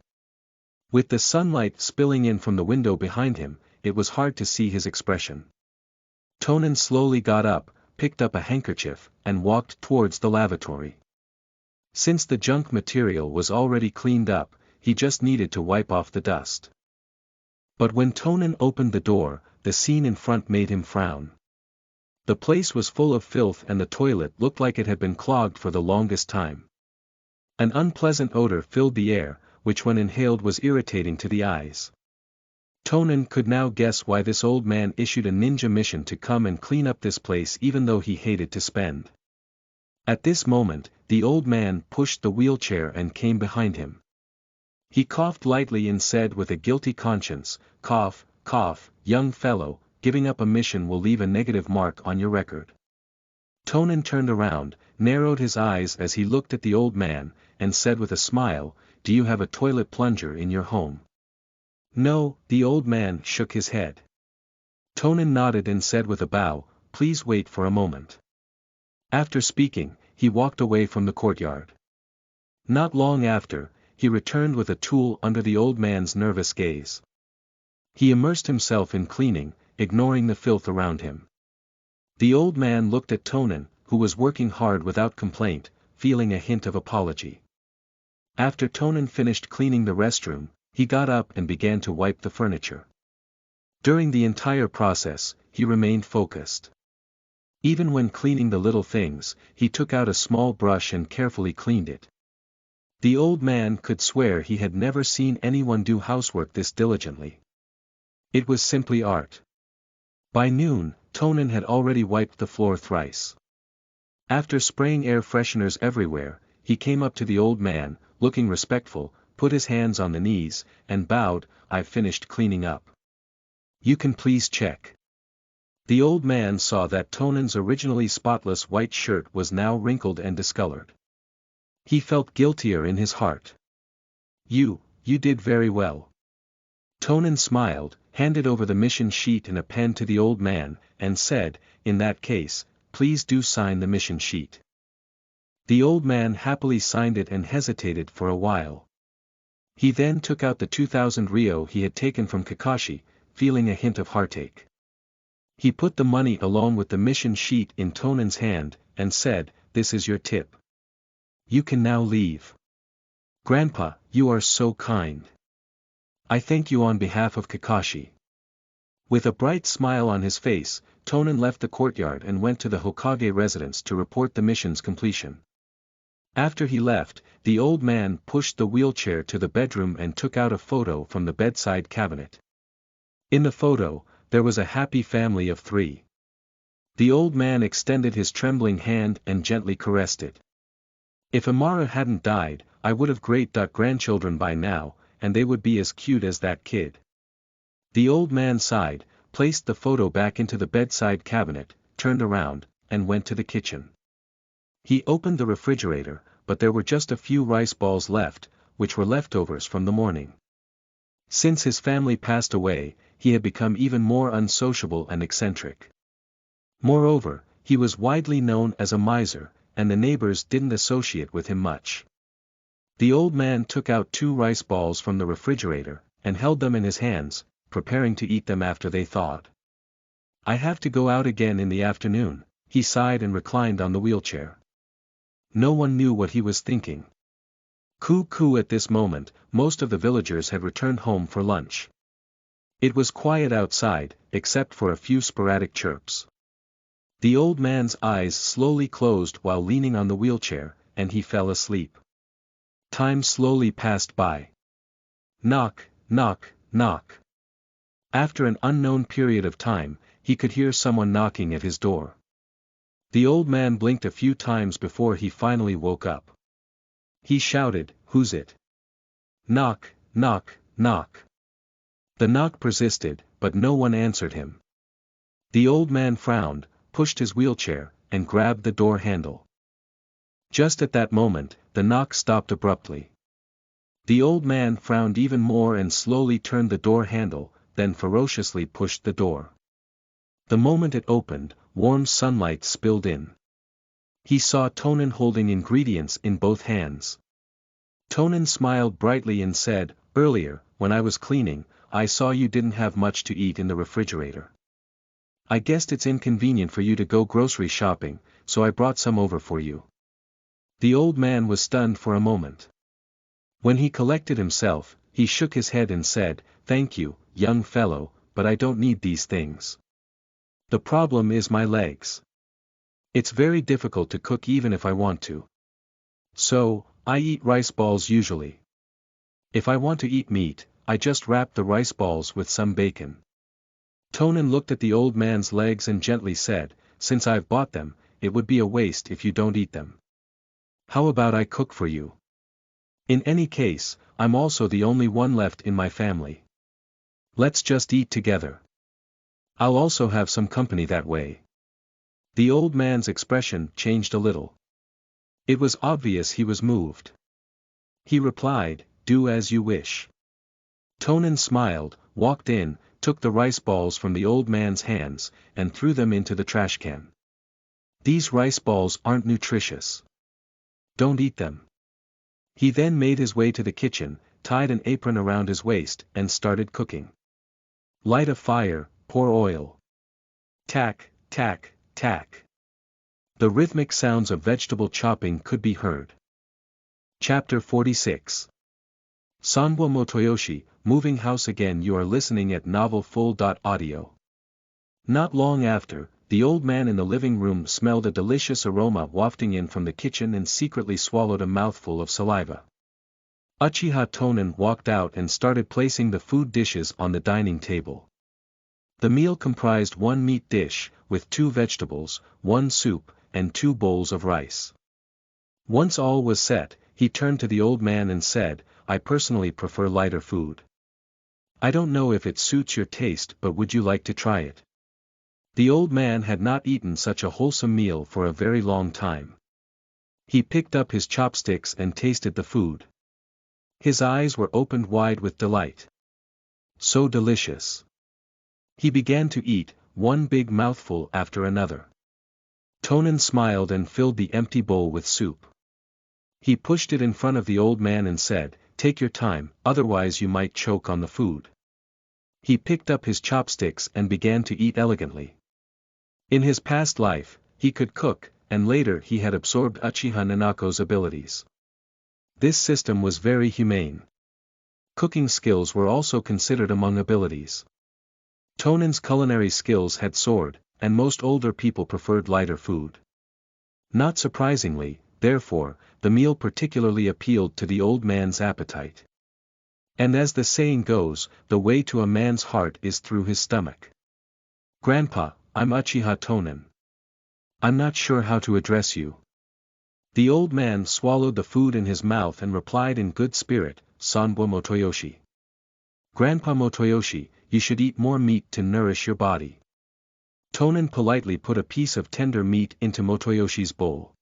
With the sunlight spilling in from the window behind him, it was hard to see his expression. Tonen slowly got up, picked up a handkerchief, and walked towards the lavatory. Since the junk material was already cleaned up, he just needed to wipe off the dust. But when Tonen opened the door, the scene in front made him frown. The place was full of filth and the toilet looked like it had been clogged for the longest time. An unpleasant odor filled the air, which when inhaled was irritating to the eyes. Tonen could now guess why this old man issued a ninja mission to come and clean up this place even though he hated to spend. At this moment, the old man pushed the wheelchair and came behind him. He coughed lightly and said with a guilty conscience, "Cough, cough, young fellow, giving up a mission will leave a negative mark on your record." Tonen turned around, narrowed his eyes as he looked at the old man, and said with a smile, "Do you have a toilet plunger in your home?" "No," the old man shook his head. Tonen nodded and said with a bow, "Please wait for a moment." After speaking, he walked away from the courtyard. Not long after, he returned with a tool under the old man's nervous gaze. He immersed himself in cleaning, ignoring the filth around him. The old man looked at Tonen, who was working hard without complaint, feeling a hint of apology. After Tonen finished cleaning the restroom, he got up and began to wipe the furniture. During the entire process, he remained focused. Even when cleaning the little things, he took out a small brush and carefully cleaned it. The old man could swear he had never seen anyone do housework this diligently. It was simply art. By noon, Tonen had already wiped the floor thrice. After spraying air fresheners everywhere, he came up to the old man, looking respectful, put his hands on the knees, and bowed, "I've finished cleaning up. You can please check." The old man saw that Tonen's originally spotless white shirt was now wrinkled and discolored. He felt guiltier in his heart. You did very well." Tonen smiled, handed over the mission sheet and a pen to the old man, and said, "In that case, please do sign the mission sheet." The old man happily signed it and hesitated for a while. He then took out the 2,000 ryo he had taken from Kakashi, feeling a hint of heartache. He put the money along with the mission sheet in Tonan's hand, and said, "This is your tip. You can now leave. Grandpa, you are so kind. I thank you on behalf of Kakashi." With a bright smile on his face, Tonan left the courtyard and went to the Hokage residence to report the mission's completion. After he left, the old man pushed the wheelchair to the bedroom and took out a photo from the bedside cabinet. In the photo, there was a happy family of 3. The old man extended his trembling hand and gently caressed it. "If Amara hadn't died, I would have great-grandchildren by now, and they would be as cute as that kid." The old man sighed, placed the photo back into the bedside cabinet, turned around, and went to the kitchen. He opened the refrigerator, but there were just a few rice balls left, which were leftovers from the morning. Since his family passed away, he had become even more unsociable and eccentric. Moreover, he was widely known as a miser, and the neighbors didn't associate with him much. The old man took out 2 rice balls from the refrigerator, and held them in his hands, preparing to eat them after they thawed. "I have to go out again in the afternoon," he sighed and reclined on the wheelchair. No one knew what he was thinking. Coo at this moment, most of the villagers had returned home for lunch. It was quiet outside, except for a few sporadic chirps. The old man's eyes slowly closed while leaning on the wheelchair, and he fell asleep. Time slowly passed by. Knock, knock, knock. After an unknown period of time, he could hear someone knocking at his door. The old man blinked a few times before he finally woke up. He shouted, "Who's it? Knock, knock, knock." The knock persisted, but no one answered him. The old man frowned, pushed his wheelchair, and grabbed the door handle. Just at that moment, the knock stopped abruptly. The old man frowned even more and slowly turned the door handle, then ferociously pushed the door. The moment it opened, warm sunlight spilled in. He saw Tonan holding ingredients in both hands. Tonan smiled brightly and said, "Earlier, when I was cleaning, I saw you didn't have much to eat in the refrigerator. I guessed it's inconvenient for you to go grocery shopping, so I brought some over for you." The old man was stunned for a moment. When he collected himself, he shook his head and said, "Thank you, young fellow, but I don't need these things. The problem is my legs. It's very difficult to cook even if I want to. So, I eat rice balls usually. If I want to eat meat, I just wrap the rice balls with some bacon." Tonan looked at the old man's legs and gently said, "Since I've bought them, it would be a waste if you don't eat them. How about I cook for you? In any case, I'm also the only one left in my family. Let's just eat together. I'll also have some company that way." The old man's expression changed a little. It was obvious he was moved. He replied, "Do as you wish." Tonan smiled, walked in, took the rice balls from the old man's hands, and threw them into the trash can. "These rice balls aren't nutritious. Don't eat them." He then made his way to the kitchen, tied an apron around his waist, and started cooking. Light a fire, pour oil. Tack, tack, tack. The rhythmic sounds of vegetable chopping could be heard. Chapter 46. Sanwa Motoyoshi, Moving House Again. You are listening at novelfull.audio. Not long after, the old man in the living room smelled a delicious aroma wafting in from the kitchen and secretly swallowed a mouthful of saliva. Uchiha Tonan walked out and started placing the food dishes on the dining table. The meal comprised 1 meat dish, with 2 vegetables, 1 soup, and 2 bowls of rice. Once all was set, he turned to the old man and said, "I personally prefer lighter food. I don't know if it suits your taste, but would you like to try it?" The old man had not eaten such a wholesome meal for a very long time. He picked up his chopsticks and tasted the food. His eyes were opened wide with delight. So delicious. He began to eat, one big mouthful after another. Tonan smiled and filled the empty bowl with soup. He pushed it in front of the old man and said, "Take your time, otherwise you might choke on the food." He picked up his chopsticks and began to eat elegantly. In his past life, he could cook, and later he had absorbed Uchiha Nanako's abilities. This system was very humane. Cooking skills were also considered among abilities. Tonen's culinary skills had soared, and most older people preferred lighter food. Not surprisingly, therefore, the meal particularly appealed to the old man's appetite. And as the saying goes, the way to a man's heart is through his stomach. "Grandpa, I'm Uchiha Tonen. I'm not sure how to address you." The old man swallowed the food in his mouth and replied in good spirit, "Sanbwa Motoyoshi. Grandpa Motoyoshi, you should eat more meat to nourish your body." Tonen politely put a piece of tender meat into Motoyoshi's bowl.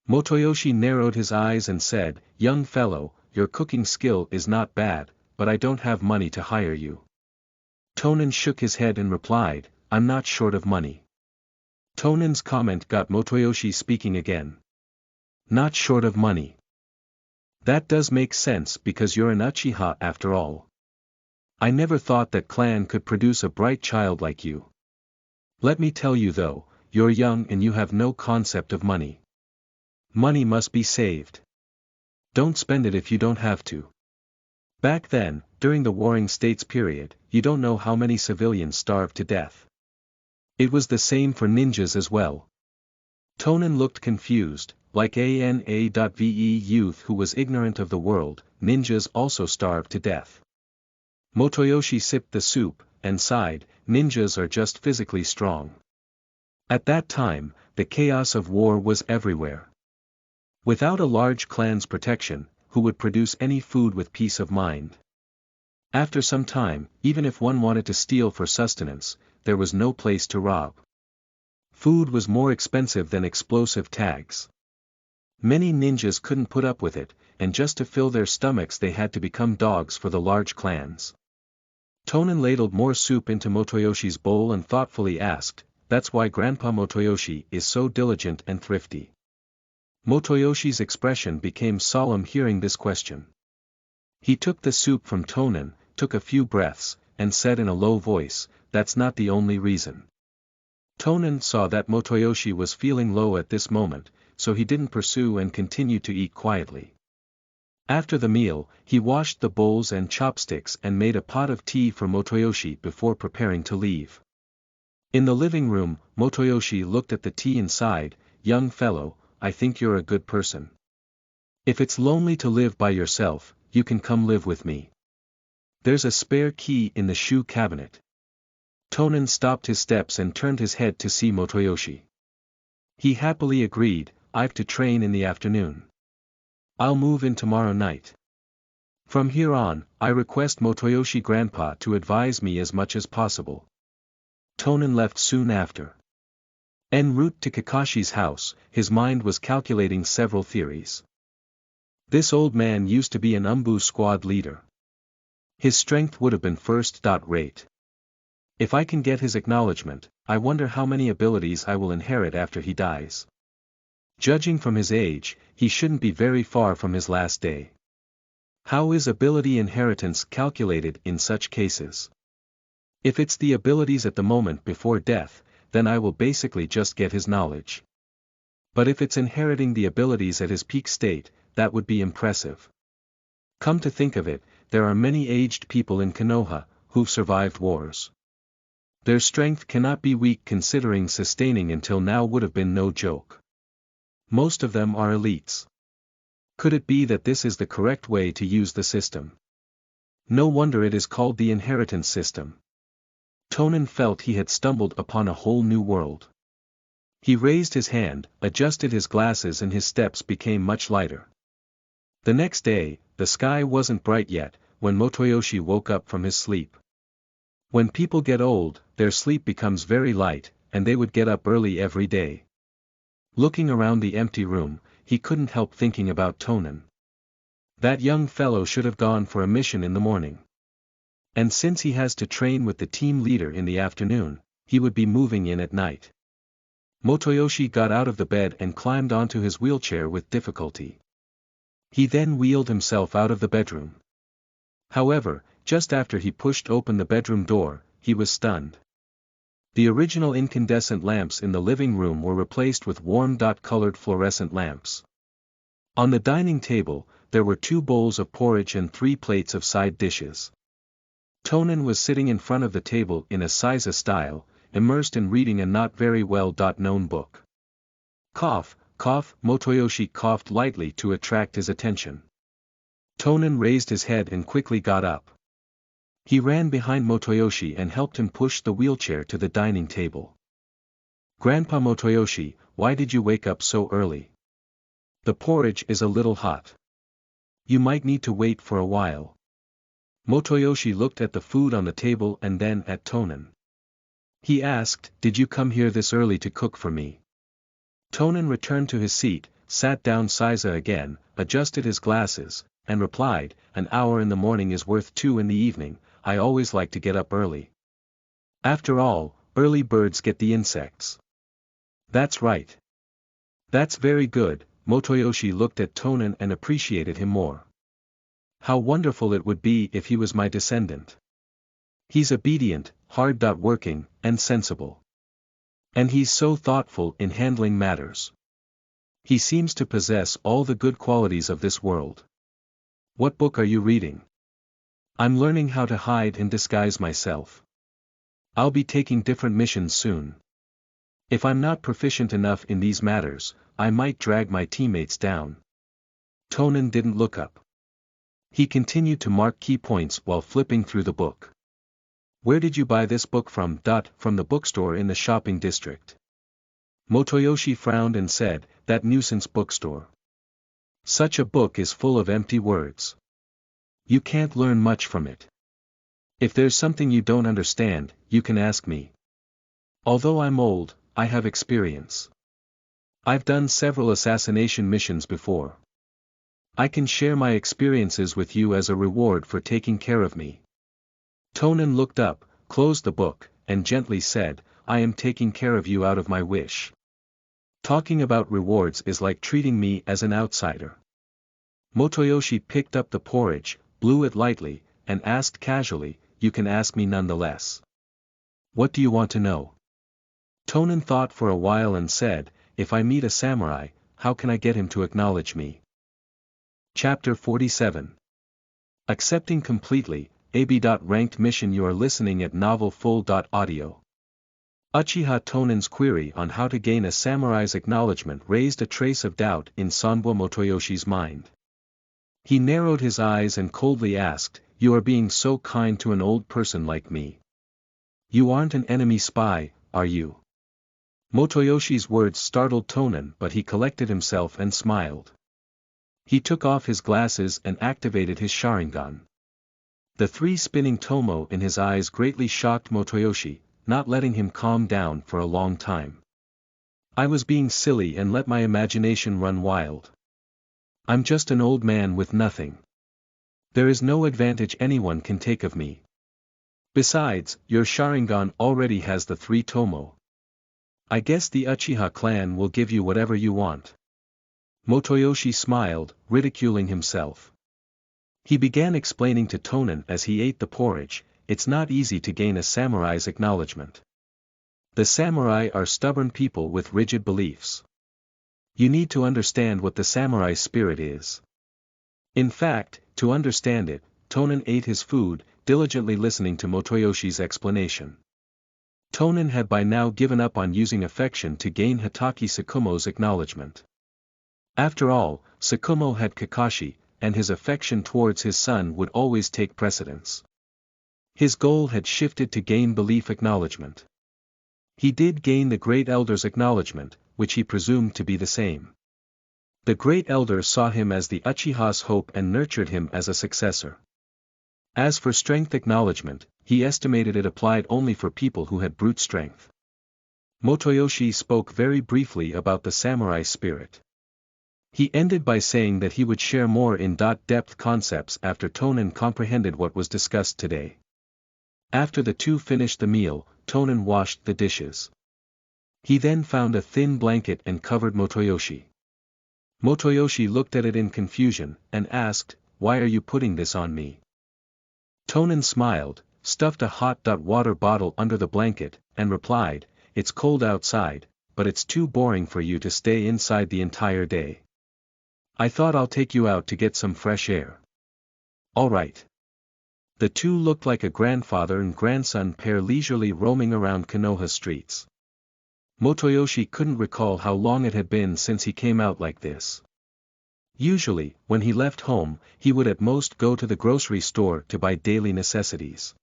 Motoyoshi narrowed his eyes and said, "Young fellow, your cooking skill is not bad, but I don't have money to hire you." Tonen shook his head and replied, "I'm not short of money." Tonen's comment got Motoyoshi speaking again. "Not short of money. That does make sense because you're an Uchiha after all. I never thought that clan could produce a bright child like you. Let me tell you though, you're young and you have no concept of money. Money must be saved. Don't spend it if you don't have to. Back then, during the Warring States period, you don't know how many civilians starved to death. It was the same for ninjas as well." Tonen looked confused, like a youth who was ignorant of the world. Ninjas also starved to death. Motoyoshi sipped the soup, and sighed, "Ninjas are just physically strong." At that time, the chaos of war was everywhere. Without a large clan's protection, who would produce any food with peace of mind? After some time, even if one wanted to steal for sustenance, there was no place to rob. Food was more expensive than explosive tags. Many ninjas couldn't put up with it, and just to fill their stomachs they had to become dogs for the large clans. Tonen ladled more soup into Motoyoshi's bowl and thoughtfully asked, "That's why Grandpa Motoyoshi is so diligent and thrifty?" Motoyoshi's expression became solemn hearing this question. He took the soup from Tonen, took a few breaths, and said in a low voice, "That's not the only reason." Tonen saw that Motoyoshi was feeling low at this moment, so he didn't pursue and continued to eat quietly. After the meal, he washed the bowls and chopsticks and made a pot of tea for Motoyoshi before preparing to leave. In the living room, Motoyoshi looked at the tea and sighed, "Young fellow, I think you're a good person. If it's lonely to live by yourself, you can come live with me. There's a spare key in the shoe cabinet." Tonen stopped his steps and turned his head to see Motoyoshi. He happily agreed, "I've to train in the afternoon. I'll move in tomorrow night. From here on, I request Motoyoshi Grandpa to advise me as much as possible." Tonen left soon after. En route to Kakashi's house, his mind was calculating several theories. This old man used to be an Umbu squad leader. His strength would have been first-rate. If I can get his acknowledgement, I wonder how many abilities I will inherit after he dies. Judging from his age, he shouldn't be very far from his last day. How is ability inheritance calculated in such cases? If it's the abilities at the moment before death, then I will basically just get his knowledge. But if it's inheriting the abilities at his peak state, that would be impressive. Come to think of it, there are many aged people in Konoha, who've survived wars. Their strength cannot be weak considering sustaining until now would have been no joke. Most of them are elites. Could it be that this is the correct way to use the system? No wonder it is called the inheritance system. Tonen felt he had stumbled upon a whole new world. He raised his hand, adjusted his glasses and his steps became much lighter. The next day, the sky wasn't bright yet, when Motoyoshi woke up from his sleep. When people get old, their sleep becomes very light, and they would get up early every day. Looking around the empty room, he couldn't help thinking about Tonen. That young fellow should have gone for a mission in the morning. And since he has to train with the team leader in the afternoon, he would be moving in at night. Motoyoshi got out of the bed and climbed onto his wheelchair with difficulty. He then wheeled himself out of the bedroom. However, just after he pushed open the bedroom door, he was stunned. The original incandescent lamps in the living room were replaced with warm dot-colored fluorescent lamps. On the dining table, there were 2 bowls of porridge and 3 plates of side dishes. Tonen was sitting in front of the table in a seiza style, immersed in reading a not very well-known book. Cough, cough, Motoyoshi coughed lightly to attract his attention. Tonen raised his head and quickly got up. He ran behind Motoyoshi and helped him push the wheelchair to the dining table. Grandpa Motoyoshi, why did you wake up so early? The porridge is a little hot. You might need to wait for a while. Motoyoshi looked at the food on the table and then at Tonen. He asked, did you come here this early to cook for me? Tonen returned to his seat, sat down seiza again, adjusted his glasses, and replied, an hour in the morning is worth 2 in the evening. I always like to get up early. After all, early birds get the insects. That's right. That's very good. Motoyoshi looked at Tonen and appreciated him more. How wonderful it would be if he was my descendant. He's obedient, hard-working, and sensible. And he's so thoughtful in handling matters. He seems to possess all the good qualities of this world. What book are you reading? I'm learning how to hide and disguise myself. I'll be taking different missions soon. If I'm not proficient enough in these matters, I might drag my teammates down. Tonen didn't look up. He continued to mark key points while flipping through the book. Where did you buy this book from? From the bookstore in the shopping district. Motoyoshi frowned and said, that nuisance bookstore. Such a book is full of empty words. You can't learn much from it. If there's something you don't understand, you can ask me. Although I'm old, I have experience. I've done several assassination missions before. I can share my experiences with you as a reward for taking care of me. Tonen looked up, closed the book, and gently said, I am taking care of you out of my wish. Talking about rewards is like treating me as an outsider. Motoyoshi picked up the porridge, blew it lightly, and asked casually, you can ask me nonetheless. What do you want to know? Tonen thought for a while and said, if I meet a samurai, how can I get him to acknowledge me? Chapter 47. Accepting completely, AB. Ranked mission. You are listening at Novel Full. Audio. Uchiha Tonen's query on how to gain a samurai's acknowledgement raised a trace of doubt in Sanbo Motoyoshi's mind. He narrowed his eyes and coldly asked, you are being so kind to an old person like me. You aren't an enemy spy, are you? Motoyoshi's words startled Tonen, but he collected himself and smiled. He took off his glasses and activated his Sharingan. The 3 spinning tomo in his eyes greatly shocked Motoyoshi, not letting him calm down for a long time. I was being silly and let my imagination run wild. I'm just an old man with nothing. There is no advantage anyone can take of me. Besides, your Sharingan already has the 3 tomo. I guess the Uchiha clan will give you whatever you want. Motoyoshi smiled, ridiculing himself. He began explaining to Tonen as he ate the porridge, it's not easy to gain a samurai's acknowledgement. The samurai are stubborn people with rigid beliefs. You need to understand what the samurai spirit is. In fact, to understand it, Tonen ate his food, diligently listening to Motoyoshi's explanation. Tonen had by now given up on using affection to gain Hitaki Tsukumo's acknowledgement. After all, Tsukumo had Kakashi, and his affection towards his son would always take precedence. His goal had shifted to gain belief acknowledgement. He did gain the Great Elder's acknowledgement, which he presumed to be the same. The Great Elder saw him as the Uchiha's hope and nurtured him as a successor. As for strength acknowledgement, he estimated it applied only for people who had brute strength. Motoyoshi spoke very briefly about the samurai spirit. He ended by saying that he would share more in-depth concepts after Tonen comprehended what was discussed today. After the 2 finished the meal, Tonen washed the dishes. He then found a thin blanket and covered Motoyoshi. Motoyoshi looked at it in confusion, and asked, why are you putting this on me? Tonen smiled, stuffed a hot water bottle under the blanket, and replied, "It's cold outside, but it's too boring for you to stay inside the entire day. I thought I'll take you out to get some fresh air." "All right." The two looked like a grandfather and grandson pair leisurely roaming around Konoha streets. Motoyoshi couldn't recall how long it had been since he came out like this. Usually, when he left home, he would at most go to the grocery store to buy daily necessities.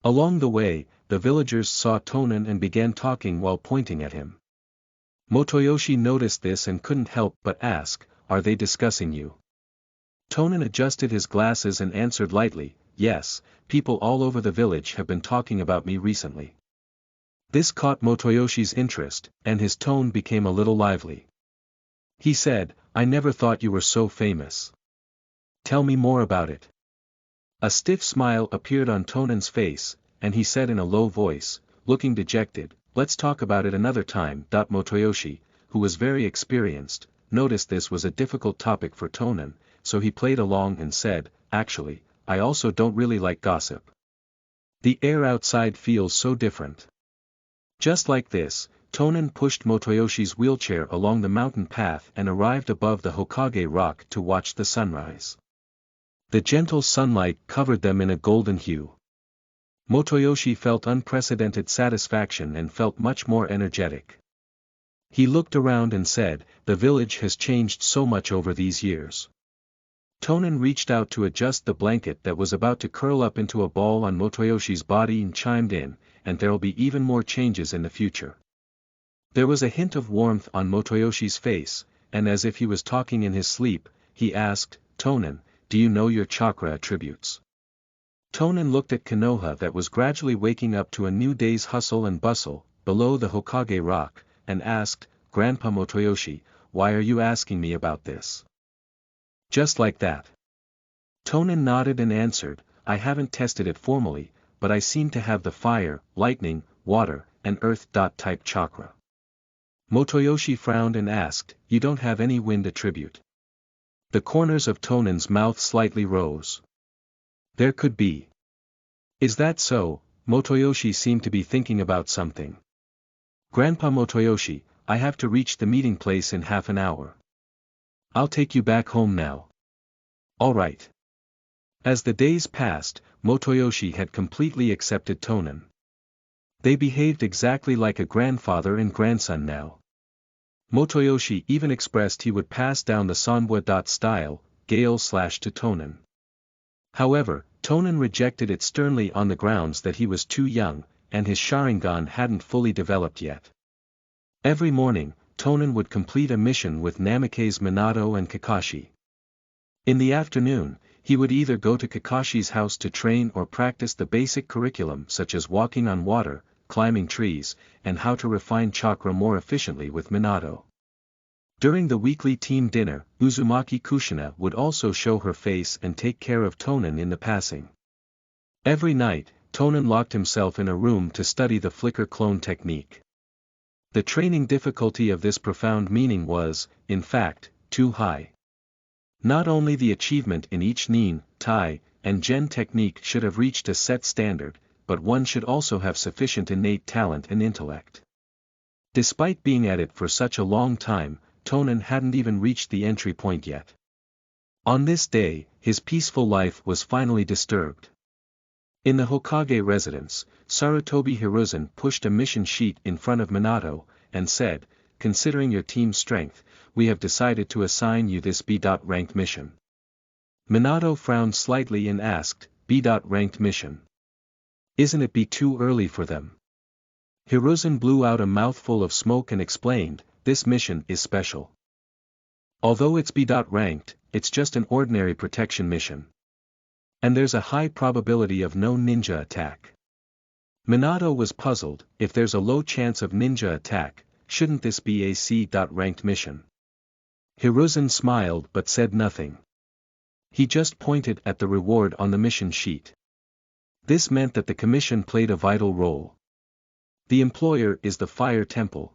Along the way, the villagers saw Tonen and began talking while pointing at him. Motoyoshi noticed this and couldn't help but ask, "Are they discussing you?" Tonen adjusted his glasses and answered lightly, "Yes, people all over the village have been talking about me recently." This caught Motoyoshi's interest, and his tone became a little lively. He said, "I never thought you were so famous. Tell me more about it." A stiff smile appeared on Tonen's face, and he said in a low voice, looking dejected, "Let's talk about it another time." Motoyoshi, who was very experienced, noticed this was a difficult topic for Tonen, so he played along and said, "Actually, I also don't really like gossip. The air outside feels so different." Just like this, Tonen pushed Motoyoshi's wheelchair along the mountain path and arrived above the Hokage rock to watch the sunrise. The gentle sunlight covered them in a golden hue. Motoyoshi felt unprecedented satisfaction and felt much more energetic. He looked around and said, "The village has changed so much over these years." Tonen reached out to adjust the blanket that was about to curl up into a ball on Motoyoshi's body and chimed in, "And there'll be even more changes in the future." There was a hint of warmth on Motoyoshi's face, and as if he was talking in his sleep, he asked, "Tonen, do you know your chakra attributes?" Tonen looked at Konoha that was gradually waking up to a new day's hustle and bustle, below the Hokage rock, and asked, "Grandpa Motoyoshi, why are you asking me about this?" "Just like that." Tonen nodded and answered, "I haven't tested it formally, but I seem to have the fire, lightning, water, and earth type chakra." Motoyoshi frowned and asked, "You don't have any wind attribute?" The corners of Tonen's mouth slightly rose. "There could be." "Is that so?" Motoyoshi seemed to be thinking about something. "Grandpa Motoyoshi, I have to reach the meeting place in half an hour. I'll take you back home now." "All right." As the days passed, Motoyoshi had completely accepted Tonen. They behaved exactly like a grandfather and grandson now. Motoyoshi even expressed he would pass down the Sanbua style, Gale/to Tonen. However, Tonen rejected it sternly on the grounds that he was too young, and his Sharingan hadn't fully developed yet. Every morning, Tonen would complete a mission with Namikaze Minato and Kakashi. In the afternoon, he would either go to Kakashi's house to train or practice the basic curriculum such as walking on water, climbing trees, and how to refine chakra more efficiently with Minato. During the weekly team dinner, Uzumaki Kushina would also show her face and take care of Tonen in the passing. Every night, Tonen locked himself in a room to study the flicker clone technique. The training difficulty of this profound meaning was, in fact, too high. Not only the achievement in each Nin, Tai, and Gen technique should have reached a set standard, but one should also have sufficient innate talent and intellect. Despite being at it for such a long time, Tonen hadn't even reached the entry point yet. On this day, his peaceful life was finally disturbed. In the Hokage residence, Sarutobi Hiruzen pushed a mission sheet in front of Minato, and said, "Considering your team's strength, we have decided to assign you this B.-ranked mission." Minato frowned slightly and asked, "B.-ranked mission? Isn't it too early for them?" Hiruzen blew out a mouthful of smoke and explained, "This mission is special. Although it's B.-ranked, it's just an ordinary protection mission. And there's a high probability of no ninja attack." Minato was puzzled. If there's a low chance of ninja attack, shouldn't this be a C.-ranked mission? Hiruzen smiled but said nothing. He just pointed at the reward on the mission sheet. This meant that the commission played a vital role. The employer is the Fire Temple.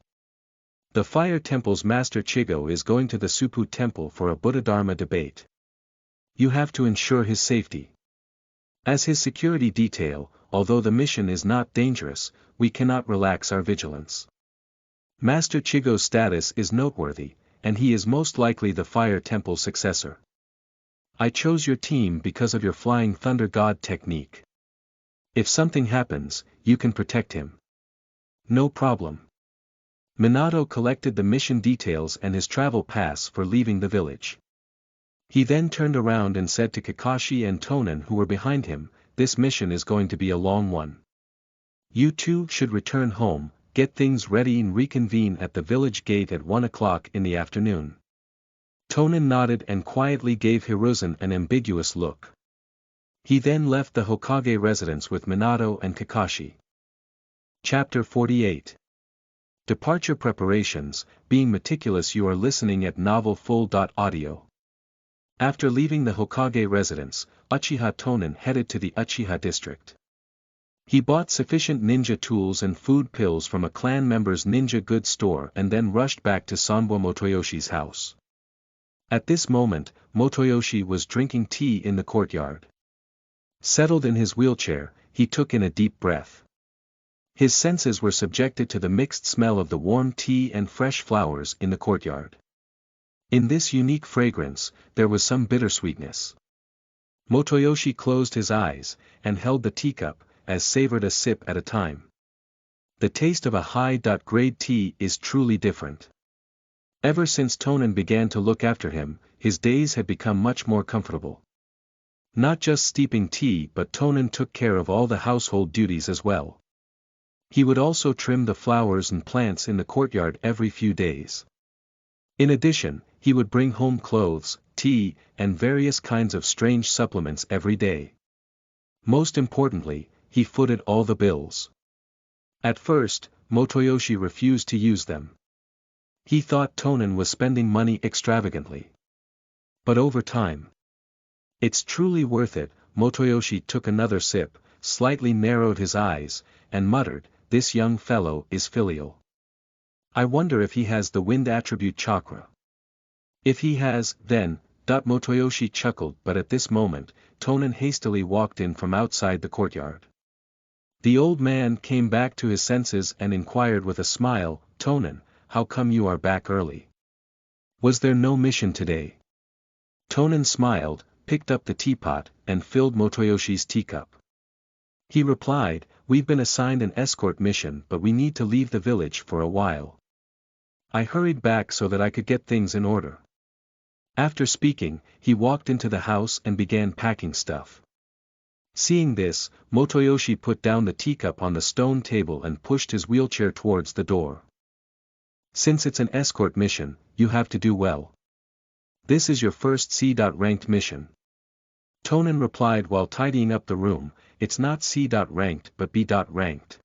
The Fire Temple's Master Chigo is going to the Suppu Temple for a Buddha-dharma debate. You have to ensure his safety. As his security detail, although the mission is not dangerous, we cannot relax our vigilance. Master Chigo's status is noteworthy, and he is most likely the Fire Temple's successor. I chose your team because of your Flying Thunder God technique. If something happens, you can protect him. No problem. Minato collected the mission details and his travel pass for leaving the village. He then turned around and said to Kakashi and Tonen who were behind him, this mission is going to be a long one. You two should return home, get things ready and reconvene at the village gate at 1 o'clock in the afternoon. Tonen nodded and quietly gave Hiruzen an ambiguous look. He then left the Hokage residence with Minato and Kakashi. Chapter 48. Departure Preparations. Being meticulous, you are listening at Novel Full.audio. After leaving the Hokage residence, Uchiha Tonen headed to the Uchiha district. He bought sufficient ninja tools and food pills from a clan member's ninja goods store and then rushed back to Sanbo Motoyoshi's house. At this moment, Motoyoshi was drinking tea in the courtyard. Settled in his wheelchair, he took in a deep breath. His senses were subjected to the mixed smell of the warm tea and fresh flowers in the courtyard. In this unique fragrance, there was some bittersweetness. Motoyoshi closed his eyes, and held the teacup, as savored a sip at a time. The taste of a high-grade tea is truly different. Ever since Tonen began to look after him, his days had become much more comfortable. Not just steeping tea, but Tonen took care of all the household duties as well. He would also trim the flowers and plants in the courtyard every few days. In addition, he would bring home clothes, tea, and various kinds of strange supplements every day. Most importantly, he footed all the bills. At first, Motoyoshi refused to use them. He thought Tonen was spending money extravagantly. But over time, it's truly worth it. Motoyoshi took another sip, slightly narrowed his eyes, and muttered, this young fellow is filial. I wonder if he has the wind attribute chakra. If he has, then, Motoyoshi chuckled, but at this moment, Tonen hastily walked in from outside the courtyard. The old man came back to his senses and inquired with a smile, Tonen, how come you are back early? Was there no mission today? Tonen smiled, picked up the teapot, and filled Motoyoshi's teacup. He replied, we've been assigned an escort mission, but we need to leave the village for a while. I hurried back so that I could get things in order. After speaking, he walked into the house and began packing stuff. Seeing this, Motoyoshi put down the teacup on the stone table and pushed his wheelchair towards the door. Since it's an escort mission, you have to do well. This is your first C.-ranked mission. Tonen replied while tidying up the room, it's not C.-ranked but B.-ranked.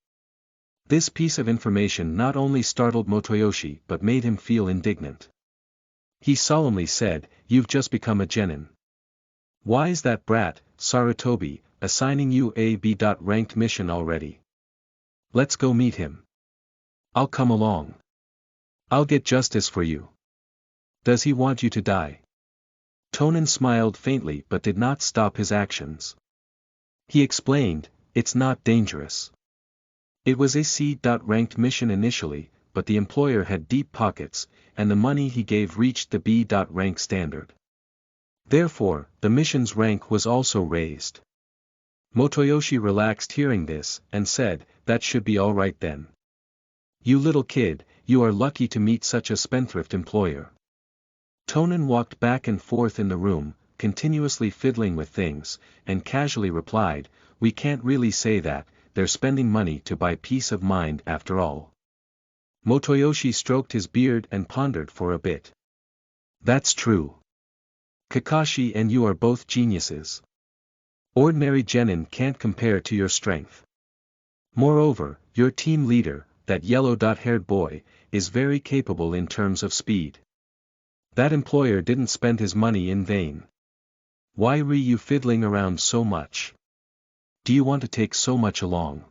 This piece of information not only startled Motoyoshi but made him feel indignant. He solemnly said, you've just become a genin. Why's that brat, Sarutobi, assigning you a B.-ranked mission already? Let's go meet him. I'll come along. I'll get justice for you. Does he want you to die? Tonen smiled faintly but did not stop his actions. He explained, it's not dangerous. It was a C.-ranked mission initially, but the employer had deep pockets, and the money he gave reached the B.rank standard. Therefore, the mission's rank was also raised. Motoyoshi relaxed hearing this, and said, that should be all right then. You little kid, you are lucky to meet such a spendthrift employer. Tonen walked back and forth in the room, continuously fiddling with things, and casually replied, we can't really say that, they're spending money to buy peace of mind after all. Motoyoshi stroked his beard and pondered for a bit. That's true. Kakashi and you are both geniuses. Ordinary genin can't compare to your strength. Moreover, your team leader, that yellow-haired boy, is very capable in terms of speed. That employer didn't spend his money in vain. Why were you fiddling around so much? Do you want to take so much along?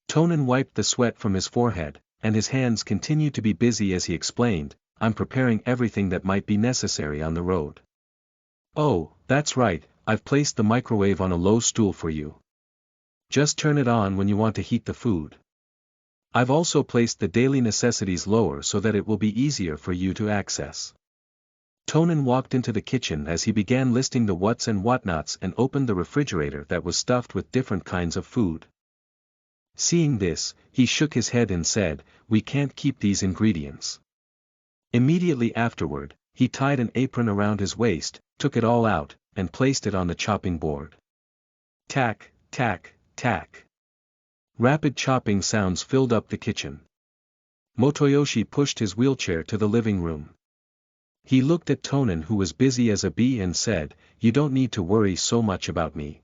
Tonen wiped the sweat from his forehead, and his hands continued to be busy as he explained, I'm preparing everything that might be necessary on the road. Oh, that's right, I've placed the microwave on a low stool for you. Just turn it on when you want to heat the food. I've also placed the daily necessities lower so that it will be easier for you to access. Tonen walked into the kitchen as he began listing the what's and whatnots and opened the refrigerator that was stuffed with different kinds of food. Seeing this, he shook his head and said, "We can't keep these ingredients." Immediately afterward, he tied an apron around his waist, took it all out, and placed it on the chopping board. Tack, tack, tack. Rapid chopping sounds filled up the kitchen. Motoyoshi pushed his wheelchair to the living room. He looked at Tonen, who was busy as a bee, and said, "You don't need to worry so much about me.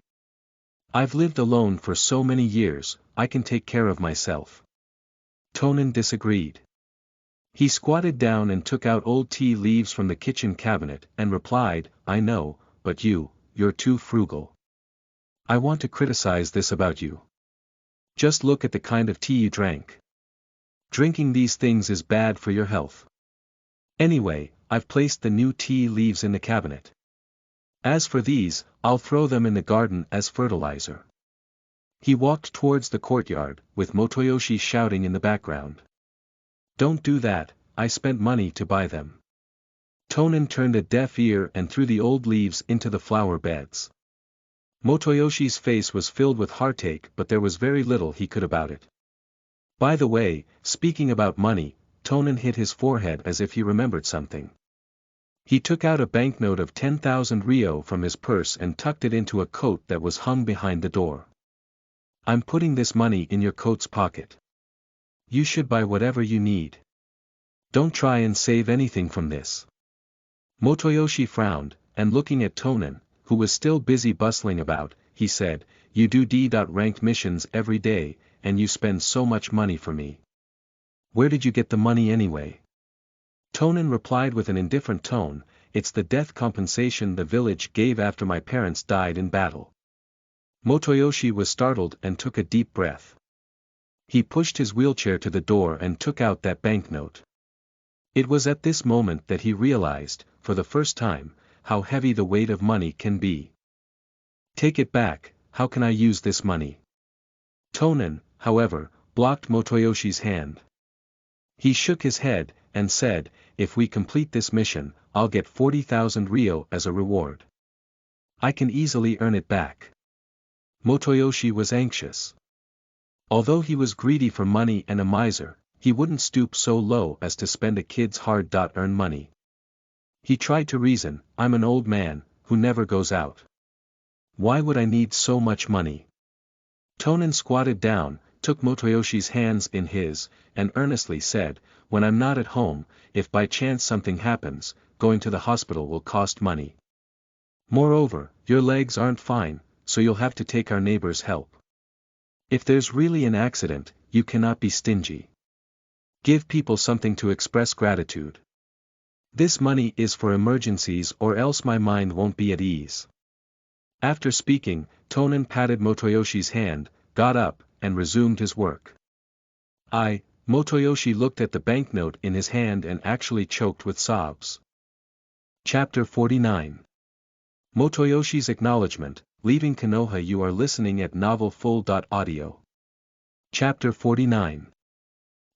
I've lived alone for so many years, I can take care of myself." Tonen disagreed. He squatted down and took out old tea leaves from the kitchen cabinet and replied, "I know, but you're too frugal. I want to criticize this about you. Just look at the kind of tea you drank. Drinking these things is bad for your health. Anyway, I've placed the new tea leaves in the cabinet. As for these, I'll throw them in the garden as fertilizer." He walked towards the courtyard, with Motoyoshi shouting in the background. "Don't do that, I spent money to buy them." Tonen turned a deaf ear and threw the old leaves into the flower beds. Motoyoshi's face was filled with heartache, but there was very little he could about it. By the way, speaking about money, Tonen hit his forehead as if he remembered something. He took out a banknote of 10,000 ryo from his purse and tucked it into a coat that was hung behind the door. "I'm putting this money in your coat's pocket. You should buy whatever you need. Don't try and save anything from this." Motoyoshi frowned, and looking at Tonen, who was still busy bustling about, he said, "You do D-ranked missions every day, and you spend so much money for me. Where did you get the money anyway?" Tonen replied with an indifferent tone, "It's the death compensation the village gave after my parents died in battle." Motoyoshi was startled and took a deep breath. He pushed his wheelchair to the door and took out that banknote. It was at this moment that he realized, for the first time, how heavy the weight of money can be. "Take it back, how can I use this money?" Tonen, however, blocked Motoyoshi's hand. He shook his head, and said, "If we complete this mission, I'll get 40,000 ryo as a reward. I can easily earn it back." Motoyoshi was anxious. Although he was greedy for money and a miser, he wouldn't stoop so low as to spend a kid's hard-earned money. He tried to reason, "I'm an old man, who never goes out. Why would I need so much money?" Tonen squatted down, took Motoyoshi's hands in his, and earnestly said, "When I'm not at home, if by chance something happens, going to the hospital will cost money. Moreover, your legs aren't fine, so you'll have to take our neighbor's help. If there's really an accident, you cannot be stingy. Give people something to express gratitude. This money is for emergencies, or else my mind won't be at ease." After speaking, Tonen patted Motoyoshi's hand, got up, and resumed his work. Motoyoshi looked at the banknote in his hand and actually choked with sobs. Chapter 49. Motoyoshi's Acknowledgement. Leaving Konoha. You are listening at novelfull.audio. Chapter 49.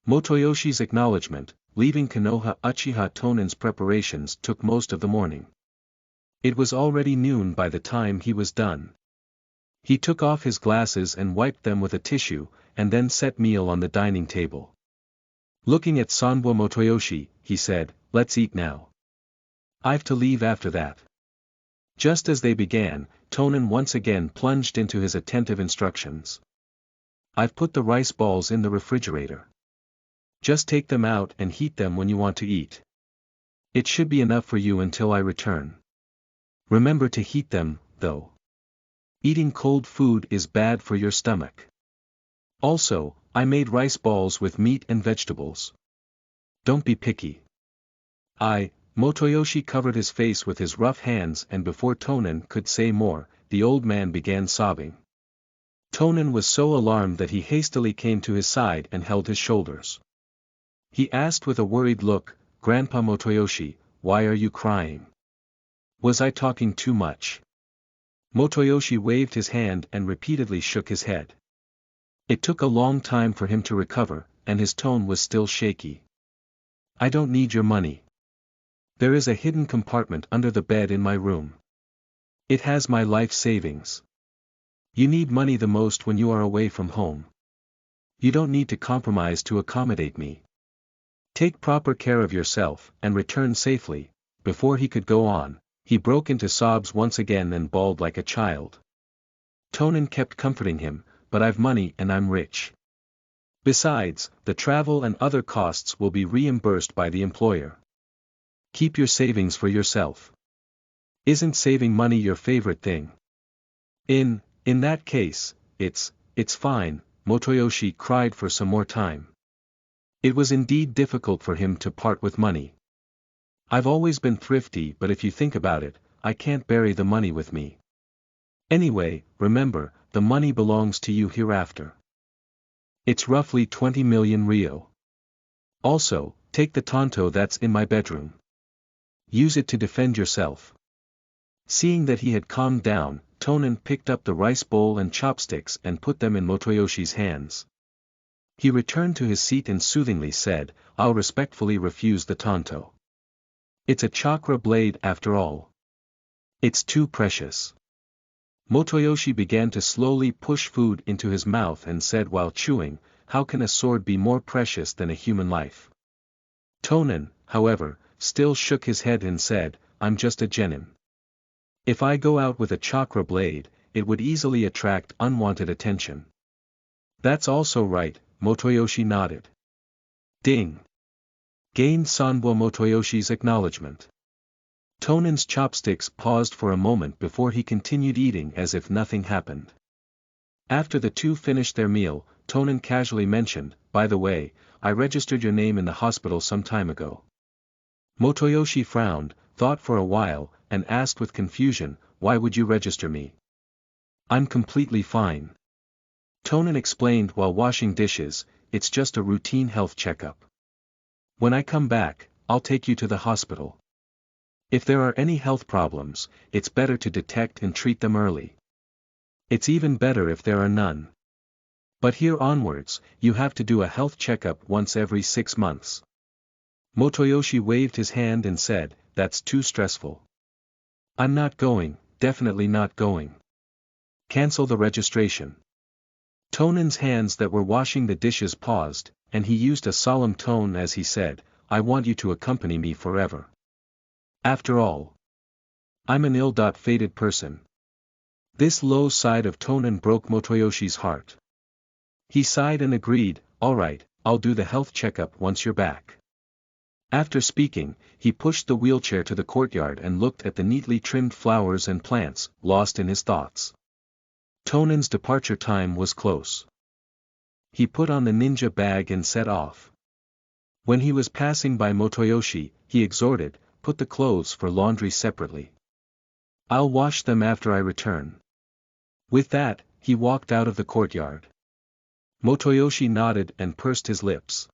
Motoyoshi's Acknowledgement. Leaving Konoha. Uchiha Tonen's preparations took most of the morning. It was already noon by the time he was done. He took off his glasses and wiped them with a tissue, and then set meal on the dining table. Looking at Sanbo Motoyoshi, he said, "Let's eat now. I've to leave after that." Just as they began, Tonen once again plunged into his attentive instructions. "I've put the rice balls in the refrigerator. Just take them out and heat them when you want to eat. It should be enough for you until I return. Remember to heat them, though. Eating cold food is bad for your stomach. Also, I made rice balls with meat and vegetables. Don't be picky." Motoyoshi covered his face with his rough hands, and before Tonen could say more, the old man began sobbing. Tonen was so alarmed that he hastily came to his side and held his shoulders. He asked with a worried look, "Grandpa Motoyoshi, why are you crying? Was I talking too much?" Motoyoshi waved his hand and repeatedly shook his head. It took a long time for him to recover, and his tone was still shaky. I don't need your money. There is a hidden compartment under the bed in my room. It has my life savings. You need money the most when you are away from home. You don't need to compromise to accommodate me. Take proper care of yourself and return safely. Before he could go on, he broke into sobs once again and bawled like a child. Tonen kept comforting him, but I've money and I'm rich. Besides, the travel and other costs will be reimbursed by the employer. Keep your savings for yourself. Isn't saving money your favorite thing? In that case, it's fine, Motoyoshi cried for some more time. It was indeed difficult for him to part with money. I've always been thrifty, but if you think about it, I can't bury the money with me. Anyway, remember, the money belongs to you hereafter. It's roughly 20 million ryo. Also, take the tanto that's in my bedroom. Use it to defend yourself. Seeing that he had calmed down, Tonen picked up the rice bowl and chopsticks and put them in Motoyoshi's hands. He returned to his seat and soothingly said, I'll respectfully refuse the tanto. It's a chakra blade after all. It's too precious. Motoyoshi began to slowly push food into his mouth and said while chewing, how can a sword be more precious than a human life? Tonen, however, still shook his head and said, I'm just a genin. If I go out with a chakra blade, it would easily attract unwanted attention. That's also right, Motoyoshi nodded. Ding! Gained Sanbo Motoyoshi's acknowledgement. Tonen's chopsticks paused for a moment before he continued eating as if nothing happened. After the two finished their meal, Tonen casually mentioned, by the way, I registered your name in the hospital some time ago. Motoyoshi frowned, thought for a while, and asked with confusion, why would you register me? I'm completely fine. Tonen explained while washing dishes, it's just a routine health checkup. When I come back, I'll take you to the hospital. If there are any health problems, it's better to detect and treat them early. It's even better if there are none. But here onwards, you have to do a health checkup once every 6 months. Motoyoshi waved his hand and said, that's too stressful. I'm not going, definitely not going. Cancel the registration. Tonen's hands that were washing the dishes paused, and he used a solemn tone as he said, I want you to accompany me forever. After all, I'm an ill-fated person. This low side of Tonen broke Motoyoshi's heart. He sighed and agreed, all right, I'll do the health checkup once you're back. After speaking, he pushed the wheelchair to the courtyard and looked at the neatly trimmed flowers and plants, lost in his thoughts. Tonen's departure time was close. He put on the ninja bag and set off. When he was passing by Motoyoshi, he exhorted, put the clothes for laundry separately. I'll wash them after I return. With that, he walked out of the courtyard. Motoyoshi nodded and pursed his lips.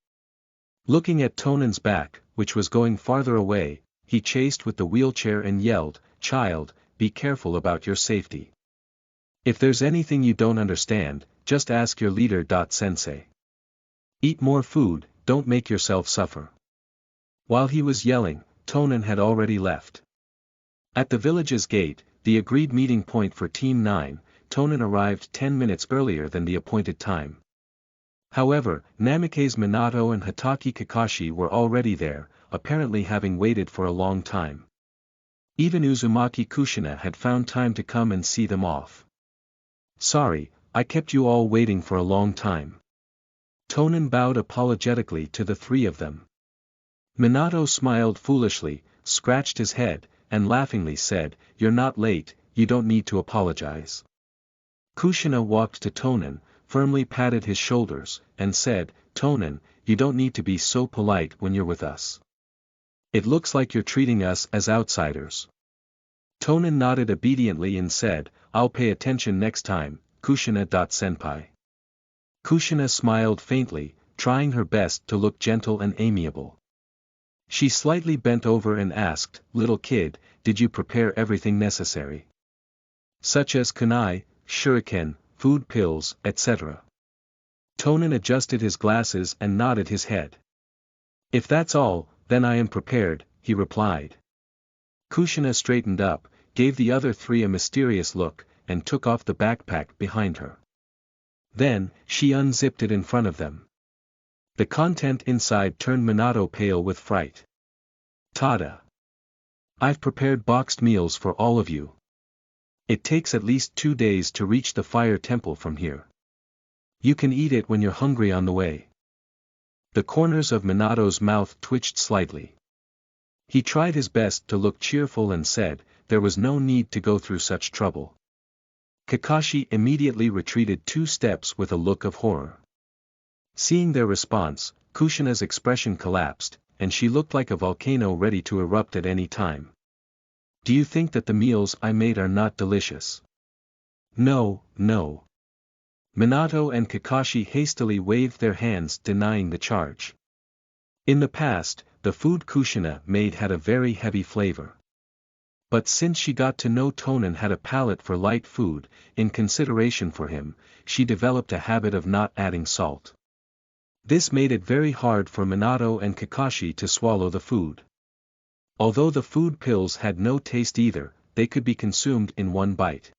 Looking at Tonen's back, which was going farther away, he chased with the wheelchair and yelled, child, be careful about your safety. If there's anything you don't understand, just ask your leader. Sensei. Eat more food, don't make yourself suffer. While he was yelling, Tonen had already left. At the village's gate, the agreed meeting point for Team 9, Tonen arrived 10 minutes earlier than the appointed time. However, Namikaze Minato and Hatake Kakashi were already there, apparently having waited for a long time. Even Uzumaki Kushina had found time to come and see them off. Sorry, I kept you all waiting for a long time. Tonen bowed apologetically to the three of them. Minato smiled foolishly, scratched his head, and laughingly said, you're not late, you don't need to apologize. Kushina walked to Tonen, firmly patted his shoulders, and said, Tonen, you don't need to be so polite when you're with us. It looks like you're treating us as outsiders. Tonen nodded obediently and said, I'll pay attention next time, Kushina. Senpai. Kushina smiled faintly, trying her best to look gentle and amiable. She slightly bent over and asked, little kid, did you prepare everything necessary? such as kunai, shuriken, food pills, etc. Tonen adjusted his glasses and nodded his head. If that's all, then I am prepared, he replied. Kushina straightened up, gave the other three a mysterious look, and took off the backpack behind her. Then, she unzipped it in front of them. The content inside turned Minato pale with fright. Tada! I've prepared boxed meals for all of you. It takes at least 2 days to reach the fire temple from here. You can eat it when you're hungry on the way. The corners of Minato's mouth twitched slightly. He tried his best to look cheerful and said, there was no need to go through such trouble. Kakashi immediately retreated 2 steps with a look of horror. Seeing their response, Kushina's expression collapsed, and she looked like a volcano ready to erupt at any time. Do you think that the meals I made are not delicious? No, no. Minato and Kakashi hastily waved their hands denying the charge. In the past, the food Kushina made had a very heavy flavor. But since she got to know Tonen had a palate for light food, in consideration for him, she developed a habit of not adding salt. This made it very hard for Minato and Kakashi to swallow the food. Although the food pills had no taste either, they could be consumed in one bite.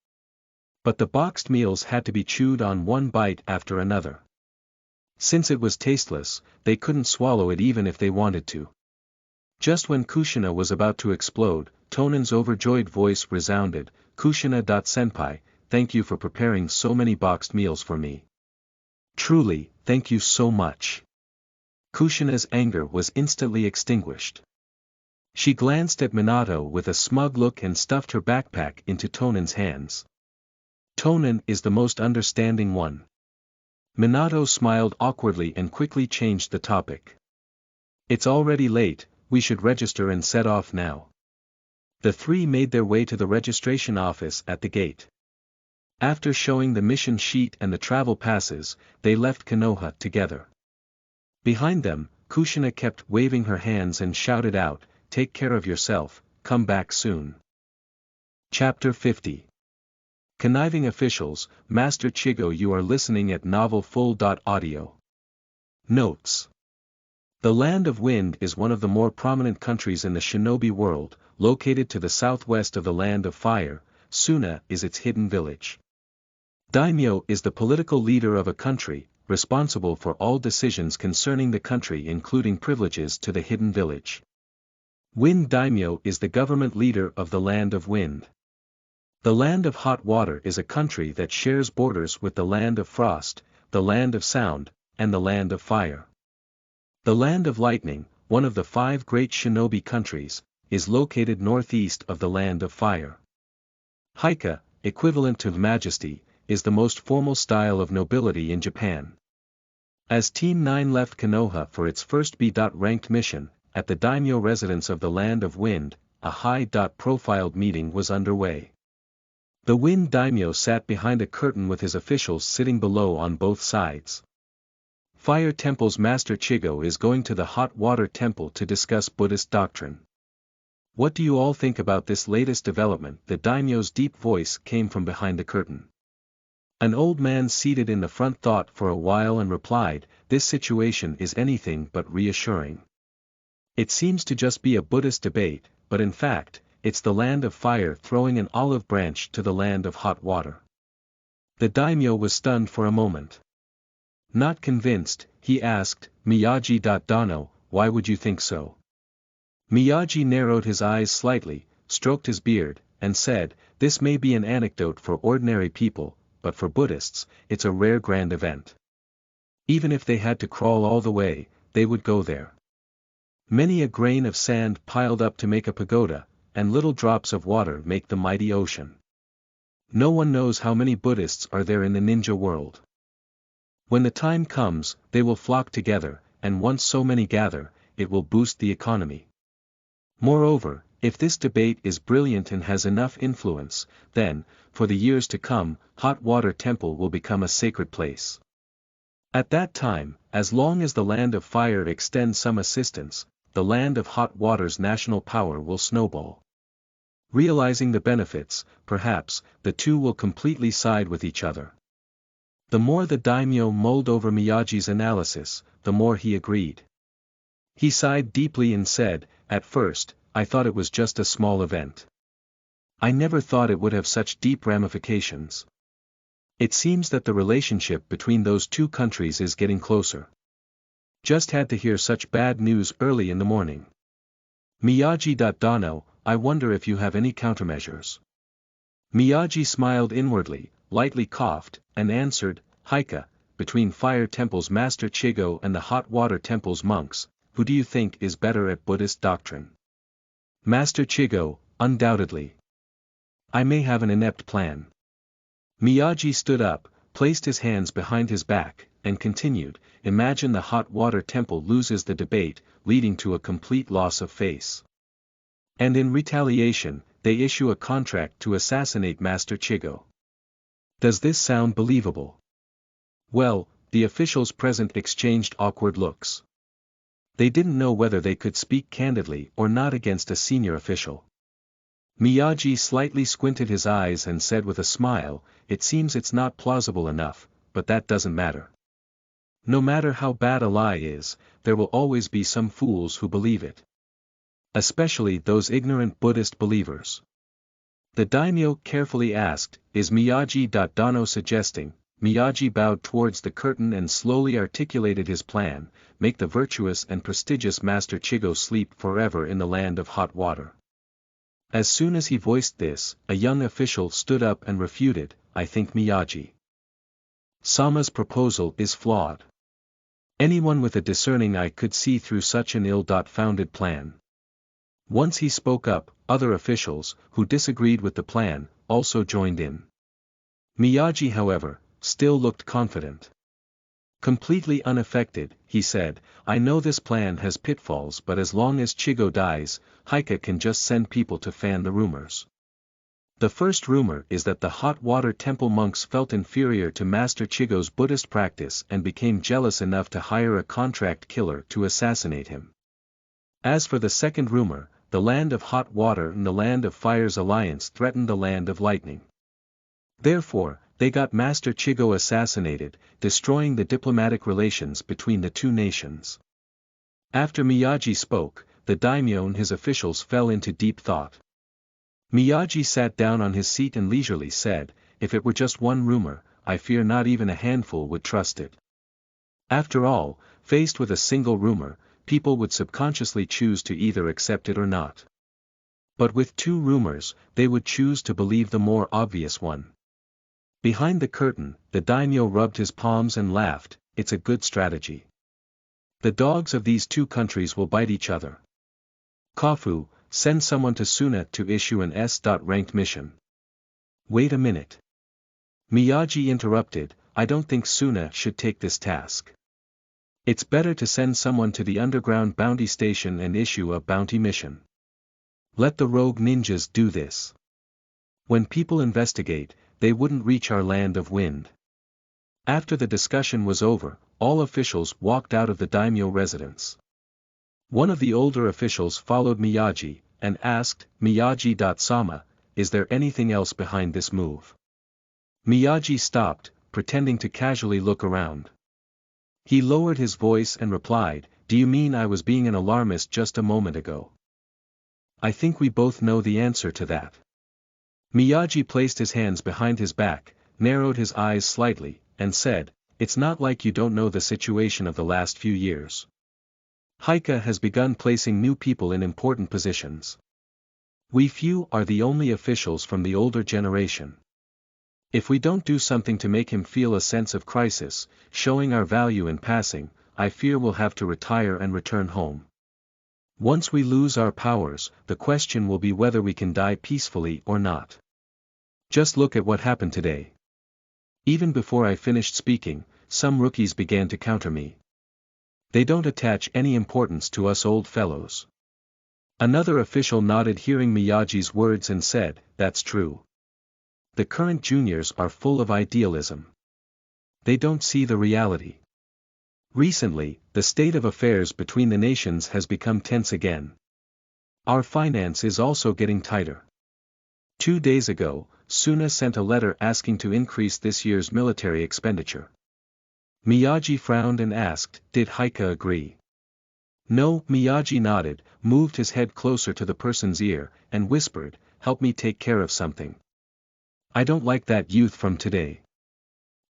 But the boxed meals had to be chewed on one bite after another. Since it was tasteless, they couldn't swallow it even if they wanted to. Just when Kushina was about to explode, Tonen's overjoyed voice resounded, Kushina-senpai, thank you for preparing so many boxed meals for me. Truly, thank you so much. Kushina's anger was instantly extinguished. She glanced at Minato with a smug look and stuffed her backpack into Tonen's hands. Tonen is the most understanding one. Minato smiled awkwardly and quickly changed the topic. It's already late, we should register and set off now. The three made their way to the registration office at the gate. After showing the mission sheet and the travel passes, they left Konoha together. Behind them, Kushina kept waving her hands and shouted out, take care of yourself, come back soon. Chapter 50. Conniving Officials, Master Chigo. You are listening at Novel Full. Audio. Notes. The Land of Wind is one of the more prominent countries in the shinobi world, located to the southwest of the Land of Fire. Suna is its hidden village. Daimyo is the political leader of a country, responsible for all decisions concerning the country including privileges to the hidden village. Wind Daimyo is the government leader of the Land of Wind. The Land of Hot Water is a country that shares borders with the Land of Frost, the Land of Sound, and the Land of Fire. The Land of Lightning, one of the 5 great shinobi countries, is located northeast of the Land of Fire. Heika, equivalent to Majesty, is the most formal style of nobility in Japan. As Team 9 left Konoha for its first B.-ranked mission, at the daimyo residence of the Land of Wind, a high-profiled meeting was underway. The Wind daimyo sat behind a curtain with his officials sitting below on both sides. Fire Temple's Master Chigo is going to the Hot Water Temple to discuss Buddhist doctrine. What do you all think about this latest development? The daimyo's deep voice came from behind the curtain. An old man seated in the front thought for a while and replied, this situation is anything but reassuring. It seems to just be a Buddhist debate, but in fact, it's the Land of Fire throwing an olive branch to the Land of Hot Water. The daimyo was stunned for a moment. Not convinced, he asked, Miyagi-Dano, why would you think so? Miyagi narrowed his eyes slightly, stroked his beard, and said, this may be an anecdote for ordinary people, but for Buddhists, it's a rare grand event. Even if they had to crawl all the way, they would go there. Many a grain of sand piled up to make a pagoda, and little drops of water make the mighty ocean. No one knows how many Buddhists are there in the ninja world. When the time comes, they will flock together, and once so many gather, it will boost the economy. Moreover, if this debate is brilliant and has enough influence, then, for the years to come, Hot Water Temple will become a sacred place. At that time, as long as the Land of Fire extends some assistance, the Land of Hot Water's national power will snowball. Realizing the benefits, perhaps, the two will completely side with each other. The more the daimyo mulled over Miyagi's analysis, the more he agreed. He sighed deeply and said, "At first, I thought it was just a small event. I never thought it would have such deep ramifications. It seems that the relationship between those two countries is getting closer. Just had to hear such bad news early in the morning. Miyagi. Dano, I wonder if you have any countermeasures." Miyagi smiled inwardly, lightly coughed, and answered, "Haika, between Fire Temple's Master Chigo and the Hot Water Temple's monks, who do you think is better at Buddhist doctrine?" "Master Chigo, undoubtedly. I may have an inept plan." Miyagi stood up, placed his hands behind his back, and continued, "Imagine the Hot Water Temple loses the debate, leading to a complete loss of face. And in retaliation, they issue a contract to assassinate Master Chigo. Does this sound believable?" Well, the officials present exchanged awkward looks. They didn't know whether they could speak candidly or not against a senior official. Miyagi slightly squinted his eyes and said with a smile, "It seems it's not plausible enough, but that doesn't matter. No matter how bad a lie is, there will always be some fools who believe it. Especially those ignorant Buddhist believers." The daimyo carefully asked, "Is Miyagi. Dano suggesting?" Miyagi bowed towards the curtain and slowly articulated his plan, "Make the virtuous and prestigious Master Chigo sleep forever in the land of hot water." As soon as he voiced this, a young official stood up and refuted, "I think Miyagi Sama's proposal is flawed. Anyone with a discerning eye could see through such an ill-founded plan." Once he spoke up, other officials, who disagreed with the plan, also joined in. Miyagi, however, still looked confident. Completely unaffected, he said, "I know this plan has pitfalls, but as long as Chigo dies, Haika can just send people to fan the rumors. The first rumor is that the hot water temple monks felt inferior to Master Chigo's Buddhist practice and became jealous enough to hire a contract killer to assassinate him. As for the second rumor, the land of hot water and the land of fire's alliance threatened the land of lightning. Therefore, they got Master Chigo assassinated, destroying the diplomatic relations between the two nations." After Miyagi spoke, the daimyo and his officials fell into deep thought. Miyagi sat down on his seat and leisurely said, "If it were just one rumor, I fear not even a handful would trust it. After all, faced with a single rumor, people would subconsciously choose to either accept it or not. But with two rumors, they would choose to believe the more obvious one." Behind the curtain, the daimyo rubbed his palms and laughed, "It's a good strategy. The dogs of these two countries will bite each other. Kofu, send someone to Suna to issue an S.-ranked mission." "Wait a minute." Miyagi interrupted, "I don't think Suna should take this task. It's better to send someone to the underground bounty station and issue a bounty mission. Let the rogue ninjas do this. When people investigate, they wouldn't reach our land of wind." After the discussion was over, all officials walked out of the daimyo residence. One of the older officials followed Miyagi, and asked, "Miyagi-sama, is there anything else behind this move?" Miyagi stopped, pretending to casually look around. He lowered his voice and replied, "Do you mean I was being an alarmist just a moment ago? I think we both know the answer to that." Miyagi placed his hands behind his back, narrowed his eyes slightly, and said, "It's not like you don't know the situation of the last few years. Haika has begun placing new people in important positions. We few are the only officials from the older generation. If we don't do something to make him feel a sense of crisis, showing our value in passing, I fear we'll have to retire and return home. Once we lose our powers, the question will be whether we can die peacefully or not. Just look at what happened today." Even before I finished speaking, some rookies began to counter me. "They don't attach any importance to us old fellows." Another official nodded hearing Miyagi's words and said, "That's true. The current juniors are full of idealism. They don't see the reality. Recently, the state of affairs between the nations has become tense again. Our finance is also getting tighter. 2 days ago, Suna sent a letter asking to increase this year's military expenditure. Miyagi frowned and asked, did Heike agree? No, Miyagi nodded, moved his head closer to the person's ear, and whispered, help me take care of something. I don't like that youth from today.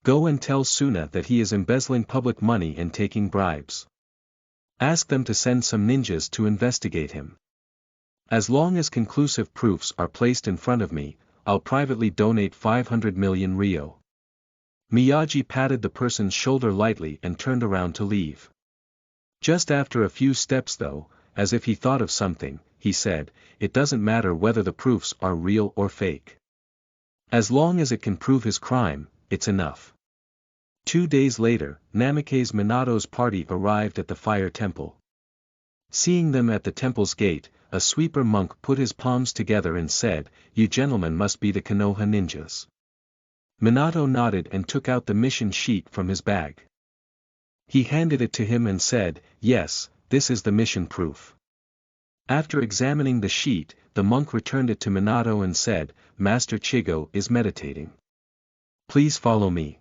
Go and tell Suna that he is embezzling public money and taking bribes. Ask them to send some ninjas to investigate him. As long as conclusive proofs are placed in front of me, I'll privately donate 500 million ryo. Miyagi patted the person's shoulder lightly and turned around to leave. Just after a few steps though, as if he thought of something, he said, it doesn't matter whether the proofs are real or fake. As long as it can prove his crime, it's enough. 2 days later, Namikaze Minato's party arrived at the fire temple. Seeing them at the temple's gate, a sweeper monk put his palms together and said, you gentlemen must be the Konoha ninjas. Minato nodded and took out the mission sheet from his bag. He handed it to him and said, yes, this is the mission proof. After examining the sheet, the monk returned it to Minato and said, Master Chigo is meditating. Please follow me.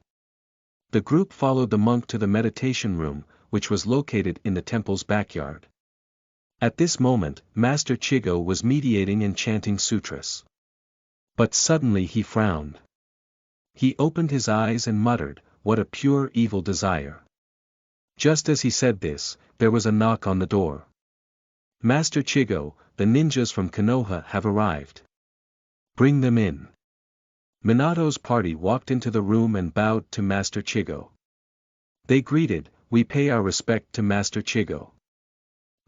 The group followed the monk to the meditation room, which was located in the temple's backyard. At this moment, Master Chigo was meditating and chanting sutras. But suddenly he frowned. He opened his eyes and muttered, what a pure evil desire. Just as he said this, there was a knock on the door. Master Chigo, the ninjas from Konoha have arrived. Bring them in. Minato's party walked into the room and bowed to Master Chigo. They greeted, we pay our respect to Master Chigo.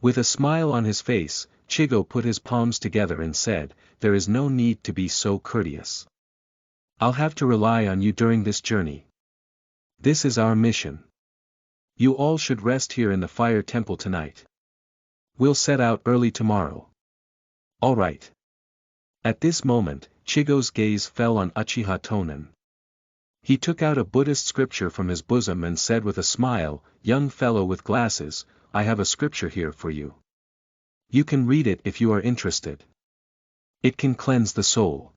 With a smile on his face, Chigo put his palms together and said, there is no need to be so courteous. I'll have to rely on you during this journey. This is our mission. You all should rest here in the fire temple tonight. We'll set out early tomorrow. All right. At this moment, Chigo's gaze fell on Uchiha Tonen. He took out a Buddhist scripture from his bosom and said with a smile, young fellow with glasses, I have a scripture here for you. You can read it if you are interested. It can cleanse the soul.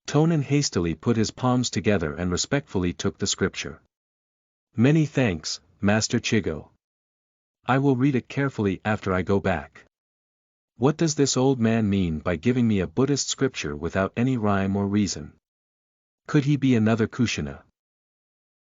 Tonen hastily put his palms together and respectfully took the scripture. Many thanks, Master Chigo. I will read it carefully after I go back. What does this old man mean by giving me a Buddhist scripture without any rhyme or reason? Could he be another Kushina?